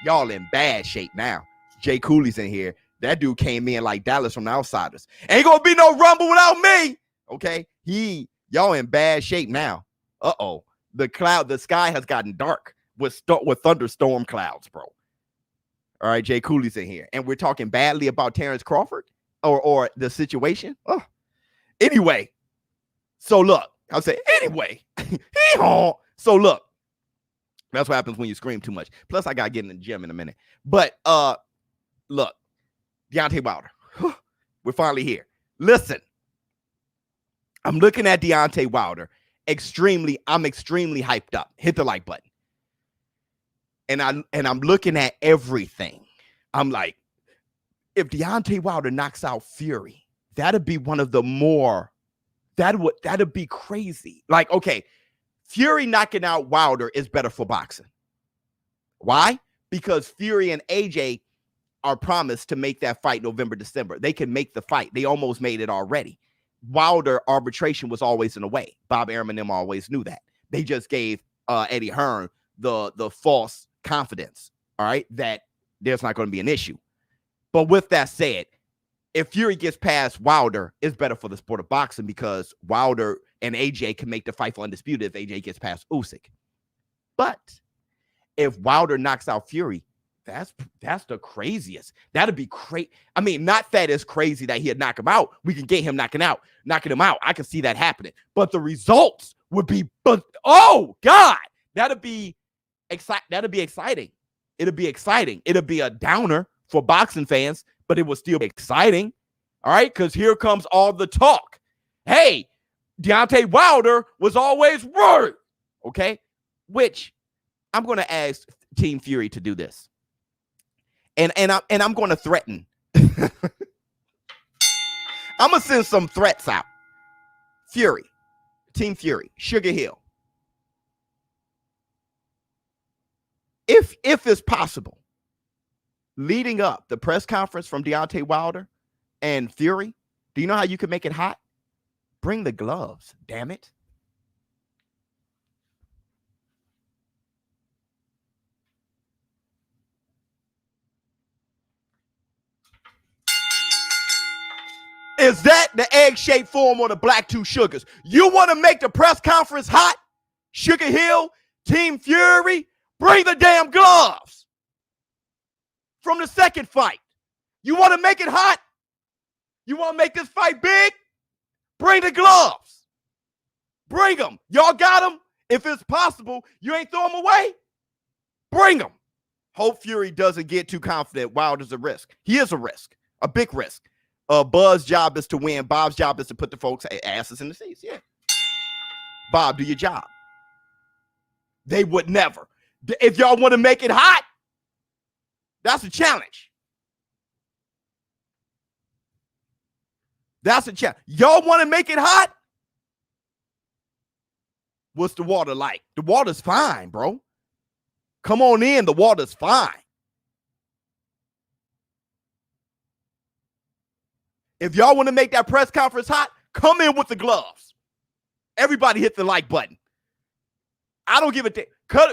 Y'all in bad shape now. Jay Cooley's in here. That dude came in like Dallas from the Outsiders. Ain't gonna be no Rumble without me. Okay, y'all in bad shape now. Uh-oh, the sky has gotten dark with thunderstorm clouds, bro. All right, Jay Cooley's in here, and we're talking badly about Terrence Crawford or the situation. Oh, anyway, so look, I'll say anyway. So look, that's what happens when you scream too much. Plus, I gotta get in the gym in a minute. But look, Deontay Wilder, we're finally here. Listen. I'm looking at Deontay Wilder. I'm extremely hyped up. Hit the like button. And I'm looking at everything. I'm like, if Deontay Wilder knocks out Fury, that'd be one of the more, that'd be crazy. Like, okay, Fury knocking out Wilder is better for boxing. Why? Because Fury and AJ are promised to make that fight November, December. They can make the fight. They almost made it already. Wilder arbitration was always in the way. Bob Arum and them always knew that. They just gave Eddie Hearn the false confidence, all right, that there's not going to be an issue. But with that said, if Fury gets past Wilder, it's better for the sport of boxing because Wilder and AJ can make the fight for undisputed if AJ gets past Usyk. But if Wilder knocks out Fury, that's the craziest. That'd be crazy. I mean, not that it's crazy that he'd knock him out. We can get him knocking him out. I can see that happening. But the results would be, oh God, that'd be exciting. It'd be exciting. It'd be a downer for boxing fans, but it would still be exciting. All right, because here comes all the talk. Hey, Deontay Wilder was always right. Okay, which I'm going to ask Team Fury to do this. And I'm going to threaten. I'm going to send some threats out. Fury, Team Fury, Sugar Hill. If it's possible, leading up the press conference from Deontay Wilder and Fury, do you know how you can make it hot? Bring the gloves, damn it. Is that the egg-shaped form or the black two sugars? You want to make the press conference hot? Sugar Hill, Team Fury, bring the damn gloves from the second fight. You want to make it hot? You want to make this fight big? Bring the gloves. Bring them. Y'all got them? If it's possible, you ain't throw them away? Bring them. Hope Fury doesn't get too confident. Wilder's a risk. He is a risk, a big risk. Buzz's job is to win. Bob's job is to put the folks' asses in the seats. Yeah. Bob, do your job. They would never. If y'all want to make it hot, that's a challenge. That's a challenge. Y'all want to make it hot? What's the water like? The water's fine, bro. Come on in. The water's fine. If y'all want to make that press conference hot, come in with the gloves. Everybody hit the like button. I don't give a damn.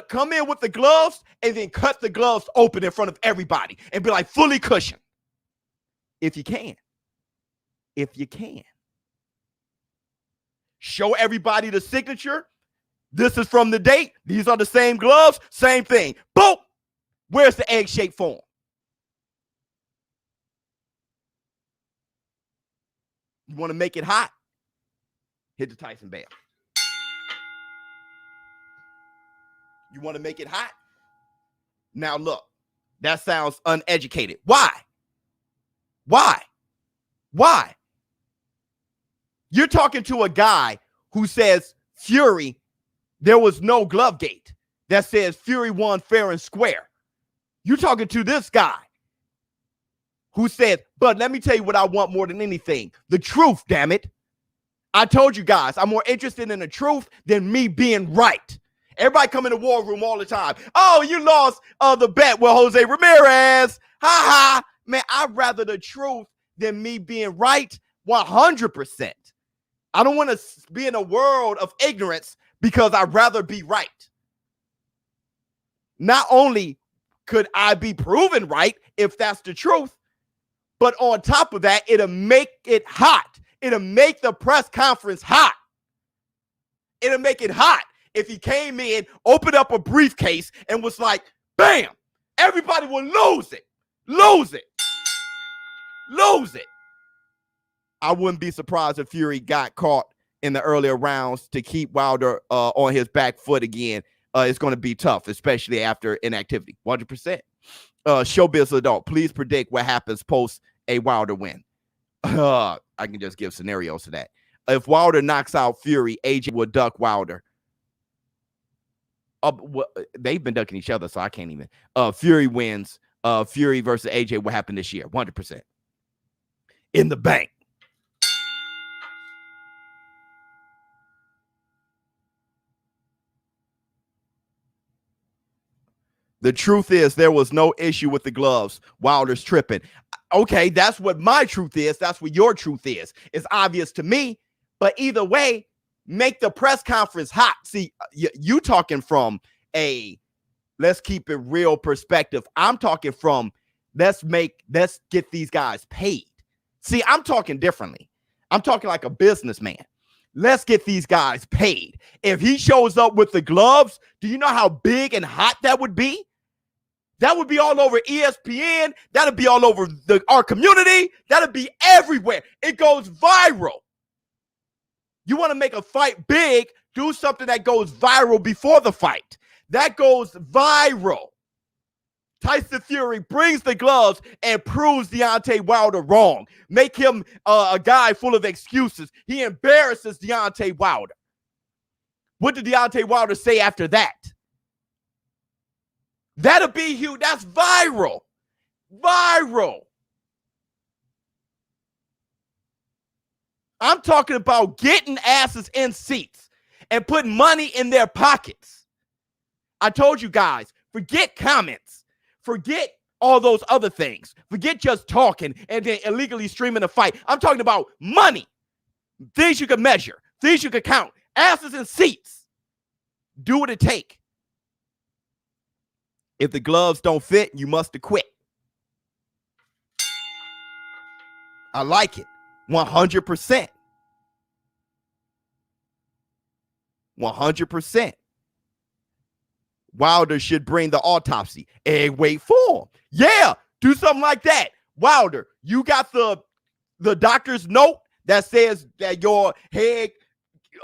Come in with the gloves and then cut the gloves open in front of everybody and be like fully cushioned. If you can. If you can. Show everybody the signature. This is from the date. These are the same gloves. Same thing. Boom. Where's the egg-shaped form? You want to make it hot? Hit the Tyson bell. You want to make it hot? Now look, that sounds uneducated. Why? Why? Why? You're talking to a guy who says Fury, there was no glove gate that says Fury won fair and square. You're talking to this guy who said, but let me tell you what I want more than anything. The truth, damn it. I told you guys, I'm more interested in the truth than me being right. Everybody come in the war room all the time. Oh, you lost the bet with Jose Ramirez. Ha ha. Man, I'd rather the truth than me being right 100%. I don't want to be in a world of ignorance because I'd rather be right. Not only could I be proven right if that's the truth, but on top of that, it'll make it hot. It'll make the press conference hot. It'll make it hot. If he came in, opened up a briefcase, and was like, bam, everybody will lose it. Lose it. Lose it. I wouldn't be surprised if Fury got caught in the earlier rounds to keep Wilder on his back foot again. It's going to be tough, especially after inactivity. 100%. ShowBizz adult, please predict what happens post a Wilder win. I can just give scenarios to that. If Wilder knocks out Fury, AJ will duck Wilder. They've been ducking each other, so I can't even. Fury wins. Fury versus AJ will happen this year. 100%. In the bank. The truth is there was no issue with the gloves. Wilder's tripping. Okay, that's what my truth is. That's what your truth is. It's obvious to me. But either way, make the press conference hot. See, you talking from a let's keep it real perspective. I'm talking from let's get these guys paid. See, I'm talking differently. I'm talking like a businessman. Let's get these guys paid. If he shows up with the gloves, do you know how big and hot that would be? That would be all over ESPN. That'd be all over our community. That'd be everywhere. It goes viral. You want to make a fight big, do something that goes viral before the fight. That goes viral. Tyson Fury brings the gloves and proves Deontay Wilder wrong. Make him a guy full of excuses. He embarrasses Deontay Wilder. What did Deontay Wilder say after that? That'll be huge. That's viral. Viral. I'm talking about getting asses in seats and putting money in their pockets. I told you guys, forget comments. Forget all those other things. Forget just talking and then illegally streaming a fight. I'm talking about money. Things you can measure. Things you can count. Asses in seats. Do what it takes. If the gloves don't fit, you must have quit. I like it. 100%. 100%. Wilder should bring the autopsy. Egg weight form. Yeah, do something like that. Wilder, you got the doctor's note that says that your head,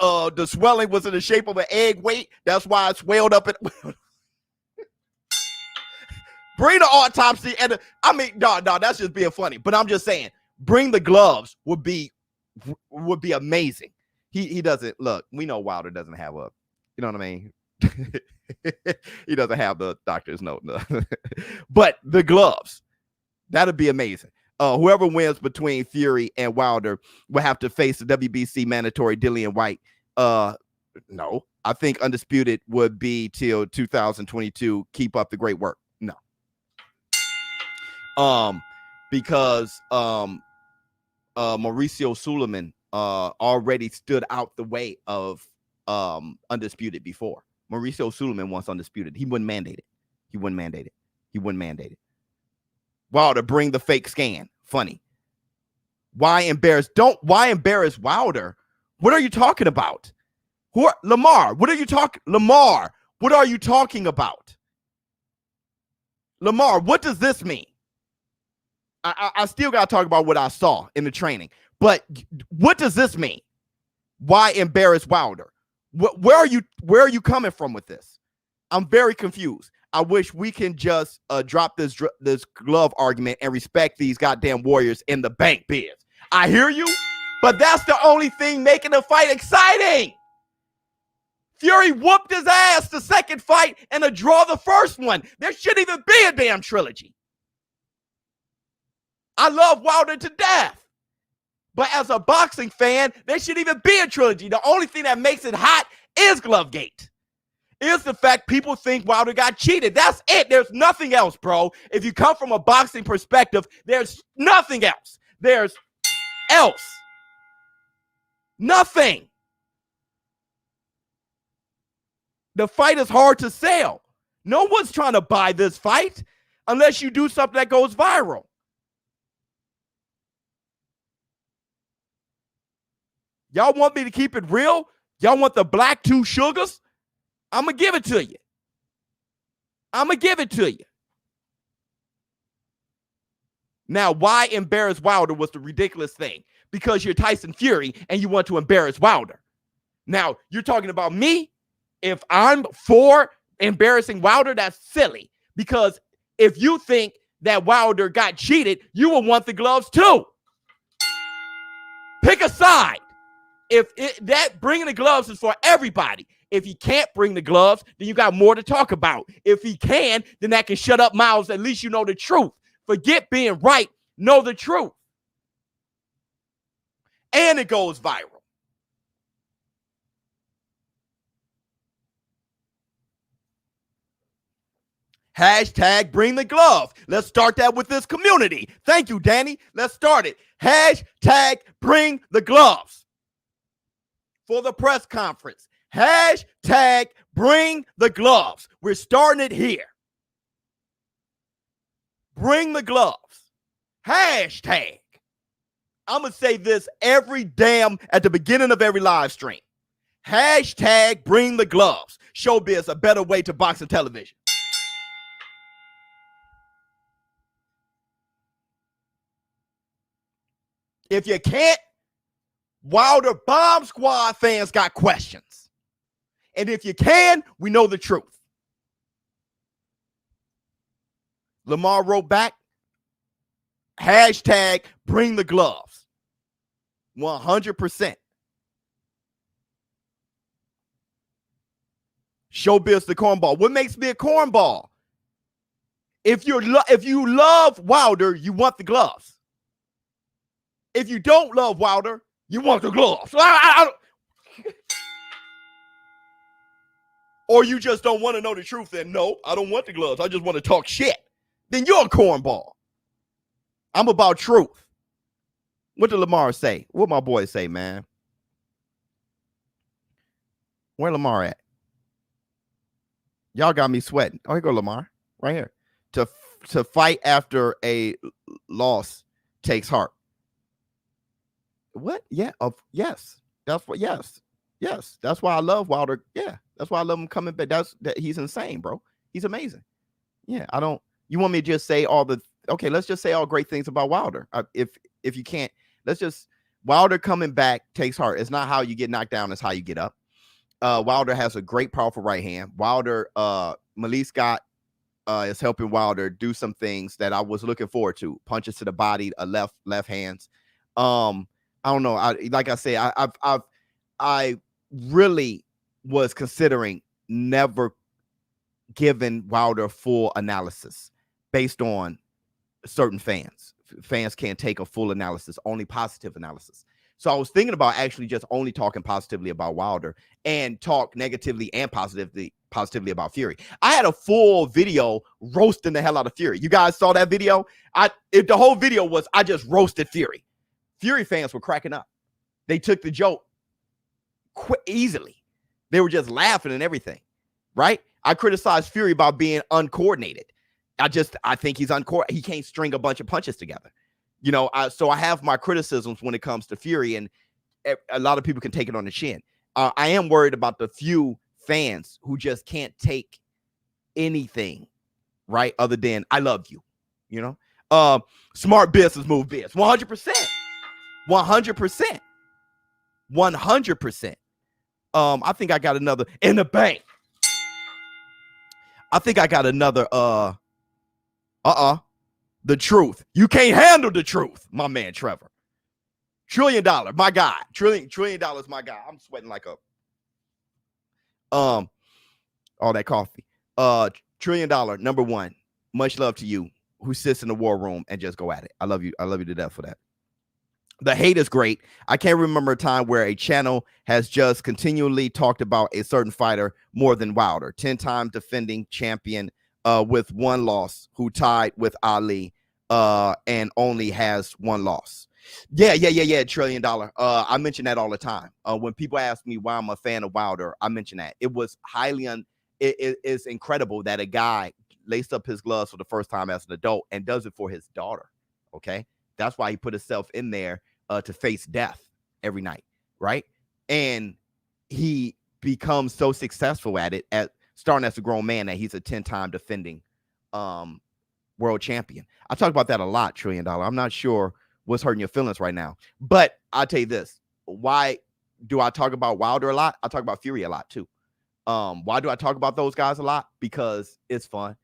the swelling was in the shape of an egg weight. That's why it swelled up. Bring the autopsy. And I mean, no, that's just being funny. But I'm just saying, bring the gloves would be amazing. He doesn't, look, we know Wilder doesn't have a, you know what I mean? He doesn't have the doctor's note. No. But the gloves, that'd be amazing. Whoever wins between Fury and Wilder will have to face the WBC mandatory Dillian White. No, I think Undisputed would be till 2022. Keep up the great work. No. Because Mauricio Suleiman already stood out the way of Undisputed before. Mauricio Suleiman wants Undisputed. He wouldn't mandate it. Wilder, bring the fake scan. Funny. Why embarrass Wilder? What are you talking about? Lamar, what are you talking? Lamar, what are you talking about? Lamar, what does this mean? I still got to talk about what I saw in the training. But what does this mean? Why embarrass Wilder? Where are you coming from with this? I'm very confused. I wish we can just drop this glove argument and respect these goddamn warriors in the bank biz. I hear you, but that's the only thing making the fight exciting. Fury whooped his ass the second fight and a draw the first one. There shouldn't even be a damn trilogy. I love Wilder to death. But as a boxing fan, there shouldn't even be a trilogy. The only thing that makes it hot is Glovegate. Is the fact people think Wilder got cheated. That's it. There's nothing else, bro. If you come from a boxing perspective, there's nothing else. There's nothing. The fight is hard to sell. No one's trying to buy this fight unless you do something that goes viral. Y'all want me to keep it real? Y'all want the black two sugars? I'm going to give it to you. Now, why embarrass Wilder was the ridiculous thing? Because you're Tyson Fury and you want to embarrass Wilder. Now, you're talking about me? If I'm for embarrassing Wilder, that's silly. Because if you think that Wilder got cheated, you will want the gloves too. Pick a side. That bringing the gloves is for everybody. If he can't bring the gloves, then you got more to talk about. If he can, then that can shut up mouths. At least you know the truth. Forget being right. Know the truth. And it goes viral. Hashtag bring the glove. Let's start that with this community. Thank you, Danny. Let's start it. Hashtag bring the gloves. For the press conference. Hashtag bring the gloves. We're starting it here. Bring the gloves. Hashtag. I'm going to say this at the beginning of every live stream. Hashtag bring the gloves. ShowBizz, a better way to boxing television. If you can't, Wilder Bomb Squad fans got questions. And if you can, we know the truth. Lamar wrote back, hashtag bring the gloves. 100%. ShowBizz the cornball. What makes me a cornball? If you love Wilder, you want the gloves. If you don't love Wilder, you want the gloves. Or you just don't want to know the truth. Then no, I don't want the gloves. I just want to talk shit. Then you're a cornball. I'm about truth. What did Lamar say? What my boy say, man? Where Lamar at? Y'all got me sweating. Oh, here go Lamar. Right here. To fight after a loss takes heart. What? Yeah. Yes. That's what. Yes. Yes. That's why I love Wilder. Yeah. That's why I love him coming back. He's insane, bro. He's amazing. Yeah. I don't. You want me to just say all the? Okay. Let's just say all great things about Wilder. If you can't, let's just Wilder coming back takes heart. It's not how you get knocked down. It's how you get up. Wilder has a great, powerful right hand. Wilder, Malik Scott is helping Wilder do some things that I was looking forward to. Punches to the body, left hands. I don't know. Like I say, I really was considering never giving Wilder full analysis based on certain fans. Fans can't take a full analysis, only positive analysis. So I was thinking about actually just only talking positively about Wilder and talk negatively and positively about Fury. I had a full video roasting the hell out of Fury. You guys saw that video? The whole video was I just roasted Fury. Fury fans were cracking up. They took the joke easily. They were just laughing and everything, right? I criticized Fury about being uncoordinated. I think he's uncoordinated. He can't string a bunch of punches together. You know, so I have my criticisms when it comes to Fury, and a lot of people can take it on the chin. I am worried about the few fans who just can't take anything, right? Other than I love you, you know? Smart business move, biz. 100%. 100%. 100%. I think I got another in the bank. I think I got another, the truth. You can't handle the truth, my man Trevor. $1 trillion, my guy. $1 trillion, my guy. I'm sweating like all that coffee. $1 trillion, number one. Much love to you, who sits in the war room and just go at it. I love you. I love you to death for that. The hate is great. I can't remember a time where a channel has just continually talked about a certain fighter more than Wilder. 10-time defending champion with one loss, who tied with Ali and only has one loss. Yeah. $1 trillion. I mention that all the time. When people ask me why I'm a fan of Wilder, I mention that. It was it's incredible that a guy laced up his gloves for the first time as an adult and does it for his daughter. Okay. That's why he put himself in there to face death every night, right? And he becomes so successful at it, starting as a grown man, that he's a 10-time defending world champion. I talk about that a lot, $1 trillion. I'm not sure what's hurting your feelings right now, but I'll tell you this. Why do I talk about Wilder a lot? I talk about Fury a lot too. Why do I talk about those guys a lot? Because it's fun.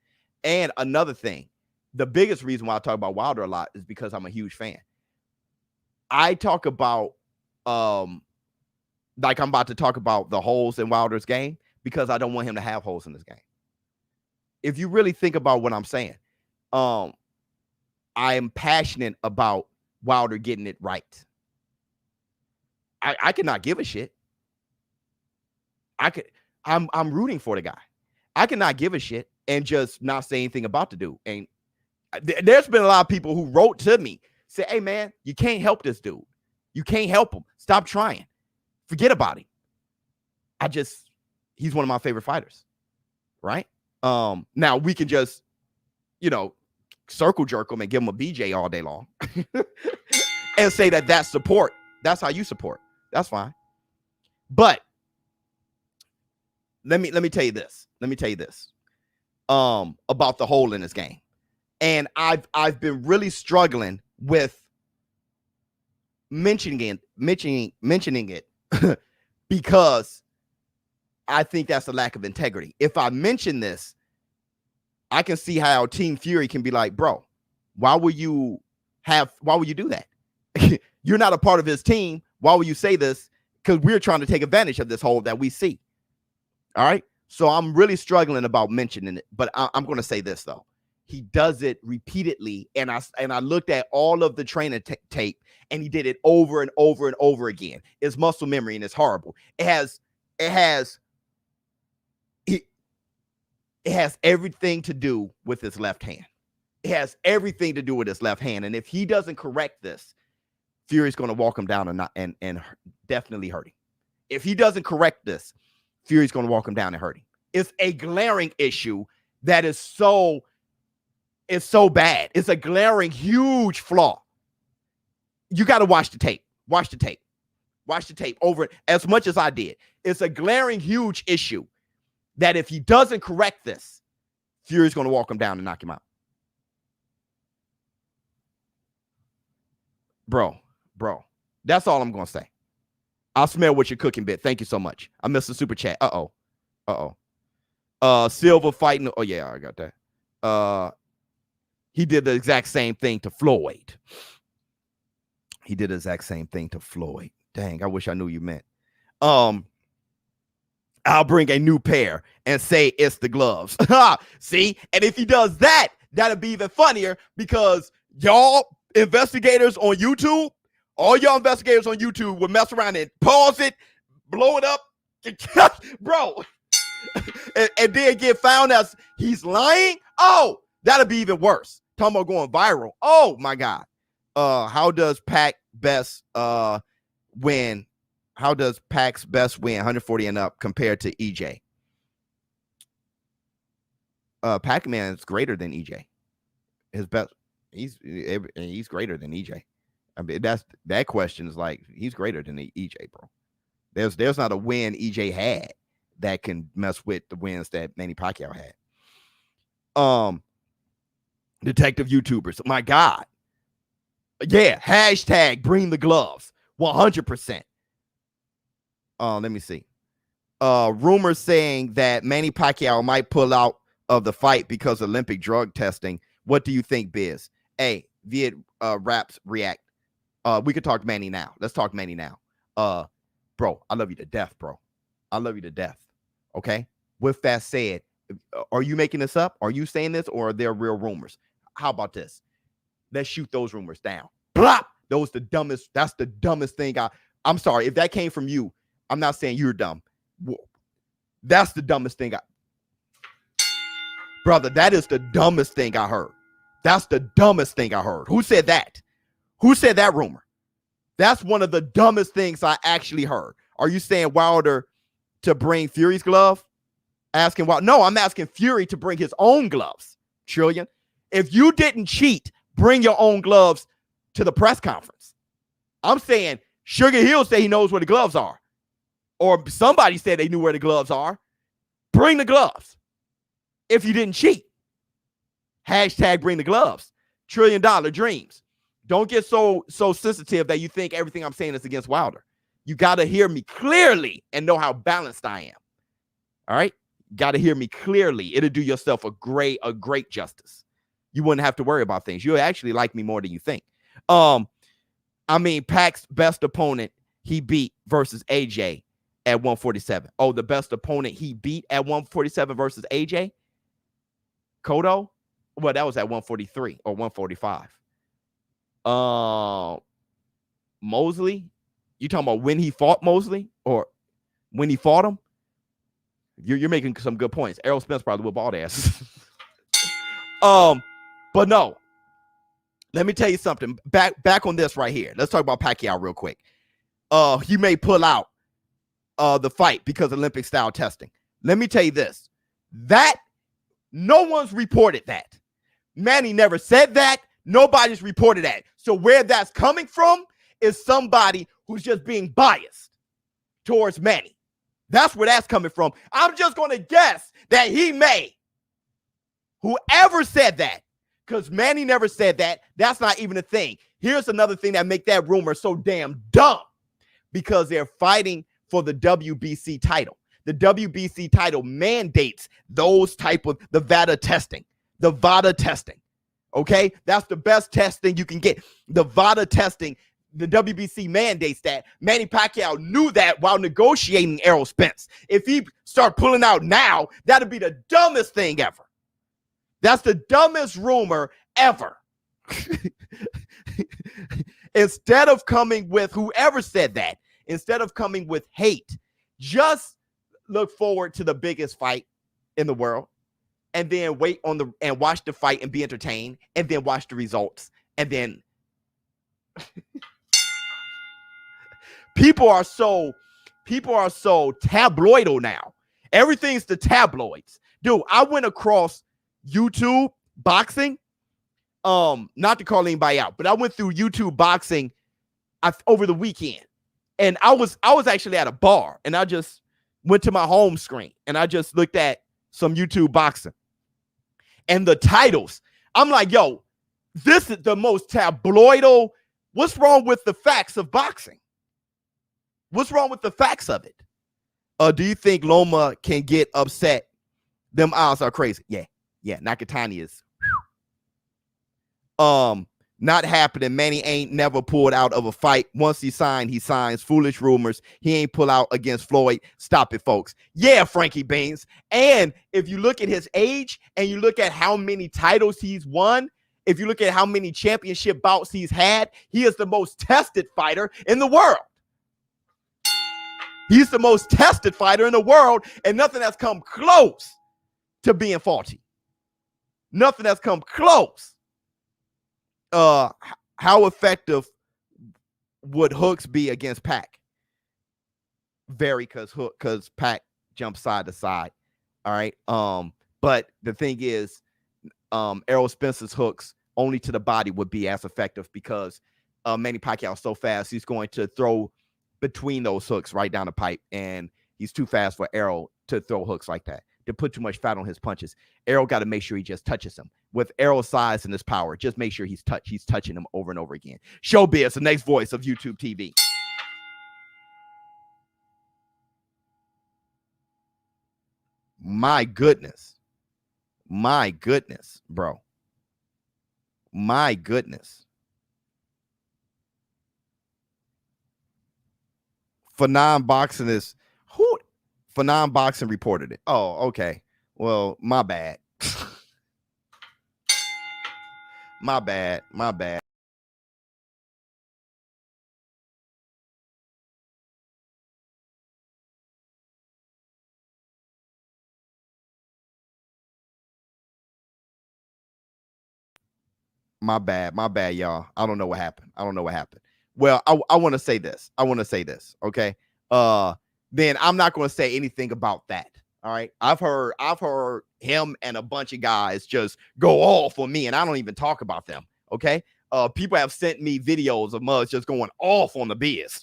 And another thing, the biggest reason why I talk about Wilder a lot is because I'm a huge fan. I talk about, like I'm about to talk about the holes in Wilder's game, because I don't want him to have holes in his game. If you really think about what I'm saying, I am passionate about Wilder getting it right. I cannot give a shit. I'm rooting for the guy. I cannot give a shit and just not say anything about the dude. And there's been a lot of people who wrote to me, say, hey man, you can't help this dude. You can't help him. Stop trying. Forget about him. He's one of my favorite fighters. Right? Now we can just, circle jerk him and give him a BJ all day long and say that that's support. That's how you support. That's fine. But let me tell you this. About the hole in this game. And I've been really struggling with mentioning it because I think that's a lack of integrity. If I mention this, I can see how Team Fury can be like, bro, why would you do that? You're not a part of his team. Why would you say this? Because we're trying to take advantage of this hole that we see. All right. So I'm really struggling about mentioning it, but I'm going to say this though. He does it repeatedly. And I looked at all of the training tape, and he did it over and over and over again. It's muscle memory, and it's horrible. It has everything to do with his left hand. It has everything to do with his left hand. And if he doesn't correct this, Fury's going to walk him down and definitely hurt him. If he doesn't correct this, Fury's going to walk him down and hurt him. It's a glaring issue that is so bad. It's a glaring, huge flaw. You got to watch the tape. Watch the tape. Watch the tape over it as much as I did. It's a glaring, huge issue that if he doesn't correct this, Fury's going to walk him down and knock him out. Bro, that's all I'm going to say. I'll smell what you're cooking, bit. Thank you so much. I missed the super chat. Silva fighting. Oh, yeah, I got that. He did the exact same thing to Floyd. Dang, I wish I knew you meant. I'll bring a new pair and say it's the gloves. See? And if he does that, that'll be even funnier because y'all investigators on YouTube, all y'all investigators on YouTube will mess around and pause it, blow it up, bro, and then get found as he's lying. Oh, that'll be even worse. Talking about going viral. Oh my God. How does Pac best win? How does Pac's best win 140 and up compared to EJ? Pac-Man is greater than EJ. His best, he's greater than EJ. I mean, that question is like he's greater than the EJ, bro. There's not a win EJ had that can mess with the wins that Manny Pacquiao had. Detective YouTubers, my God. Yeah, hashtag bring the gloves. 100%. Let me see. Rumors saying that Manny Pacquiao might pull out of the fight because of Olympic drug testing. What do you think, Biz? Hey, Viet Raps react. We could talk Manny now. Let's talk Manny now. Bro, I love you to death, bro. I love you to death. Okay. With that said, are you making this up? Are you saying this, or are there real rumors? How about this? Let's shoot those rumors down. Plop. That's the dumbest thing. I'm sorry if that came from you. I'm not saying you're dumb. That's the dumbest thing. Brother, that is the dumbest thing I heard. That's the dumbest thing I heard. Who said that? Who said that rumor? That's one of the dumbest things I actually heard. Are you saying Wilder to bring Fury's glove? Asking Wilder? No, I'm asking Fury to bring his own gloves. Trillion. If you didn't cheat, bring your own gloves to the press conference. I'm saying Sugar Hill say he knows where the gloves are. Or somebody said they knew where the gloves are. Bring the gloves. If you didn't cheat. Hashtag bring the gloves. $1 trillion dreams. Don't get so sensitive that you think everything I'm saying is against Wilder. You got to hear me clearly and know how balanced I am. All right? Got to hear me clearly. It'll do yourself a great justice. You wouldn't have to worry about things. You'll actually like me more than you think. I mean, Pac's best opponent he beat versus AJ at 147. Oh, the best opponent he beat at 147 versus AJ? Cotto? Well, that was at 143 or 145. Mosley? You talking about when he fought Mosley or when he fought him? You're making some good points. Errol Spence probably whip all the asses. But no. Let me tell you something. Back on this right here. Let's talk about Pacquiao real quick. He may pull out the fight because of Olympic style testing. Let me tell you this. That no one's reported that. Manny never said that. Nobody's reported that. So where that's coming from is somebody who's just being biased towards Manny. That's where that's coming from. I'm just going to guess that he may. Whoever said that, because Manny never said that. That's not even a thing. Here's another thing that make that rumor so damn dumb. Because they're fighting for the WBC title. The WBC title mandates those type of the VADA testing. The VADA testing. Okay? That's the best testing you can get. The VADA testing, the WBC mandates that. Manny Pacquiao knew that while negotiating Errol Spence. If he start pulling out now, that'd be the dumbest thing ever. That's the dumbest rumor ever. Instead of coming with whoever said that, instead of coming with hate, just look forward to the biggest fight in the world and then wait on and watch the fight and be entertained and then watch the results. And then people are so tabloidal now. Everything's the tabloids. Dude, I went across YouTube boxing, not to call anybody out, but I went through YouTube boxing over the weekend. And I was actually at a bar, and I just went to my home screen and I just looked at some YouTube boxing. And the titles, I'm like, yo, this is the most tabloidal. What's wrong with the facts of boxing? What's wrong with the facts of it? Do you think Loma can get upset? Them odds are crazy. Yeah. Nakatani is not happening. Manny ain't never pulled out of a fight. Once he signs. Foolish rumors. He ain't pull out against Floyd. Stop it, folks. Yeah, Frankie Beans. And if you look at his age and you look at how many titles he's won, if you look at how many championship bouts he's had, he is the most tested fighter in the world. He's the most tested fighter in the world, and nothing has come close to being faulty. Nothing has come close. How effective would Hooks be against Pac? Very, because Pac jumps side to side. All right. But the thing is, Errol Spence's hooks only to the body would be as effective because Manny Pacquiao is so fast. He's going to throw between those hooks right down the pipe, and he's too fast for Errol to throw hooks like that, to put too much fat on his punches. Errol got to make sure he just touches him. With Errol's size and his power, just make sure he's touching him over and over again. ShowBizz, the next voice of YouTube TV. My goodness, bro. My goodness. For non-boxing reported it. Oh, okay. Well, my bad. My bad. My bad. My bad, y'all. I don't know what happened. Well, I want to say this. Okay. Then I'm not going to say anything about that. All right. I've heard him and a bunch of guys just go off on me, and I don't even talk about them. Okay. People have sent me videos of Muzz just going off on the Biz.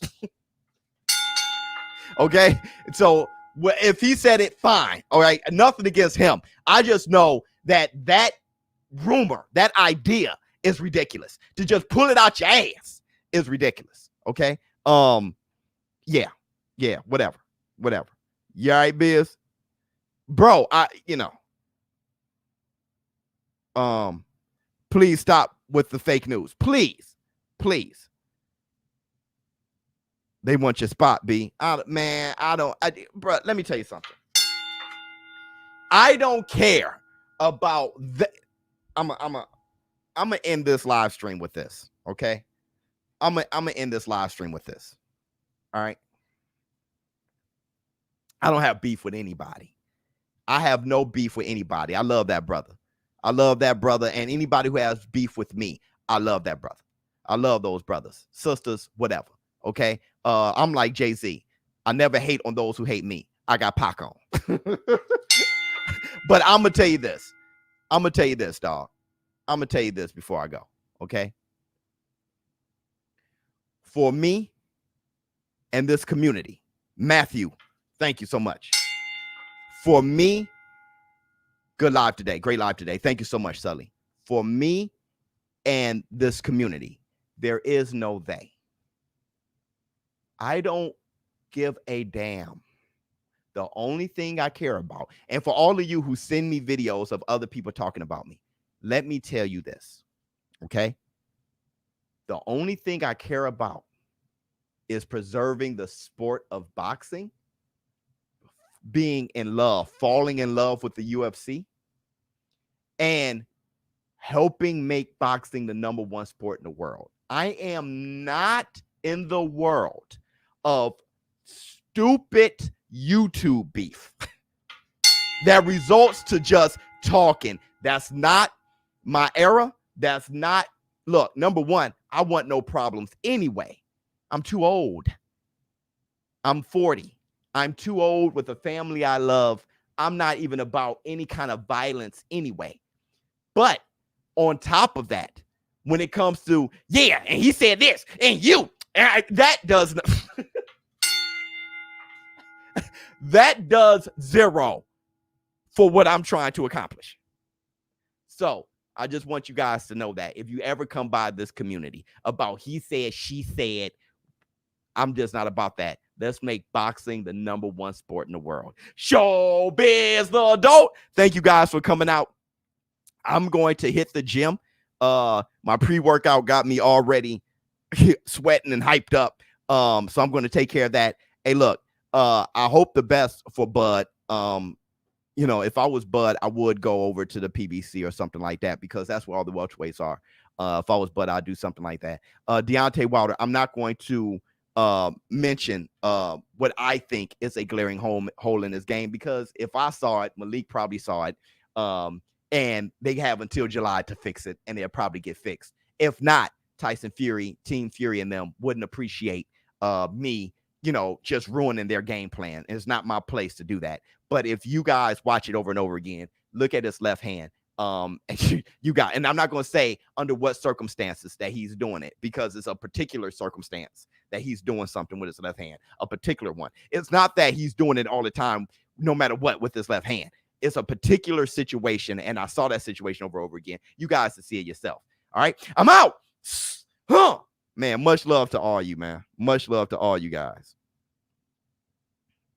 Okay. So if he said it, fine. All right. Nothing against him. I just know that rumor, that idea is ridiculous. To just pull it out your ass is ridiculous. Okay. Yeah, whatever. You all right, Biz? Bro, please stop with the fake news. Please. They want your spot, B. Bro, let me tell you something. I don't care about that. I'm gonna end this live stream with this, okay? I'm gonna end this live stream with this. All right. I don't have beef with anybody. I have no beef with anybody. I love that brother. And anybody who has beef with me, I love that brother. I love those brothers, sisters, whatever. Okay. I'm like Jay-Z. I never hate on those who hate me. I got Pac on. But I'm gonna tell you this, dog. I'm gonna tell you this before I go. Okay. For me and this community, Matthew, thank you so much. For me, good live today. Great live today. Thank you so much, Sully. For me and this community, there is no they. I don't give a damn. The only thing I care about, and for all of you who send me videos of other people talking about me, let me tell you this, okay? The only thing I care about is preserving the sport of boxing, being in love, falling in love with the UFC, and helping make boxing the #1 sport in the world. I am not in the world of stupid YouTube beef that results to just talking. That's not my era. That's not, look, #1, I want no problems anyway. I'm too old. I'm 40. I'm too old with a family I love. I'm not even about any kind of violence anyway. But on top of that, when it comes to, yeah, and he said this, and you, And that does that does zero for what I'm trying to accomplish. So I just want you guys to know that if you ever come by this community about he said, she said, I'm just not about that. Let's make boxing the #1 sport in the world. ShowBizz the adult. Thank you guys for coming out. I'm going to hit the gym. My pre-workout got me already sweating and hyped up. So I'm going to take care of that. Hey, look, I hope the best for Bud. You know, if I was Bud, I would go over to the PBC or something like that because that's where all the welterweights are. If I was Bud, I'd do something like that. Deontay Wilder, I'm not going to mention what I think is a glaring hole in this game because if I saw it, Malik probably saw it. And they have until July to fix it, and they'll probably get fixed. If not, Tyson Fury, Team Fury, and them wouldn't appreciate me, you know, just ruining their game plan. It's not my place to do that. But if you guys watch it over and over again, look at his left hand. And and I'm not going to say under what circumstances that he's doing it because it's a particular circumstance that he's doing something with his left hand, a particular one. It's not that he's doing it all the time, no matter what, with his left hand. It's a particular situation, and I saw that situation over and over again. You guys to see it yourself. All right, I'm out. Man, much love to all you, man. Much love to all you guys.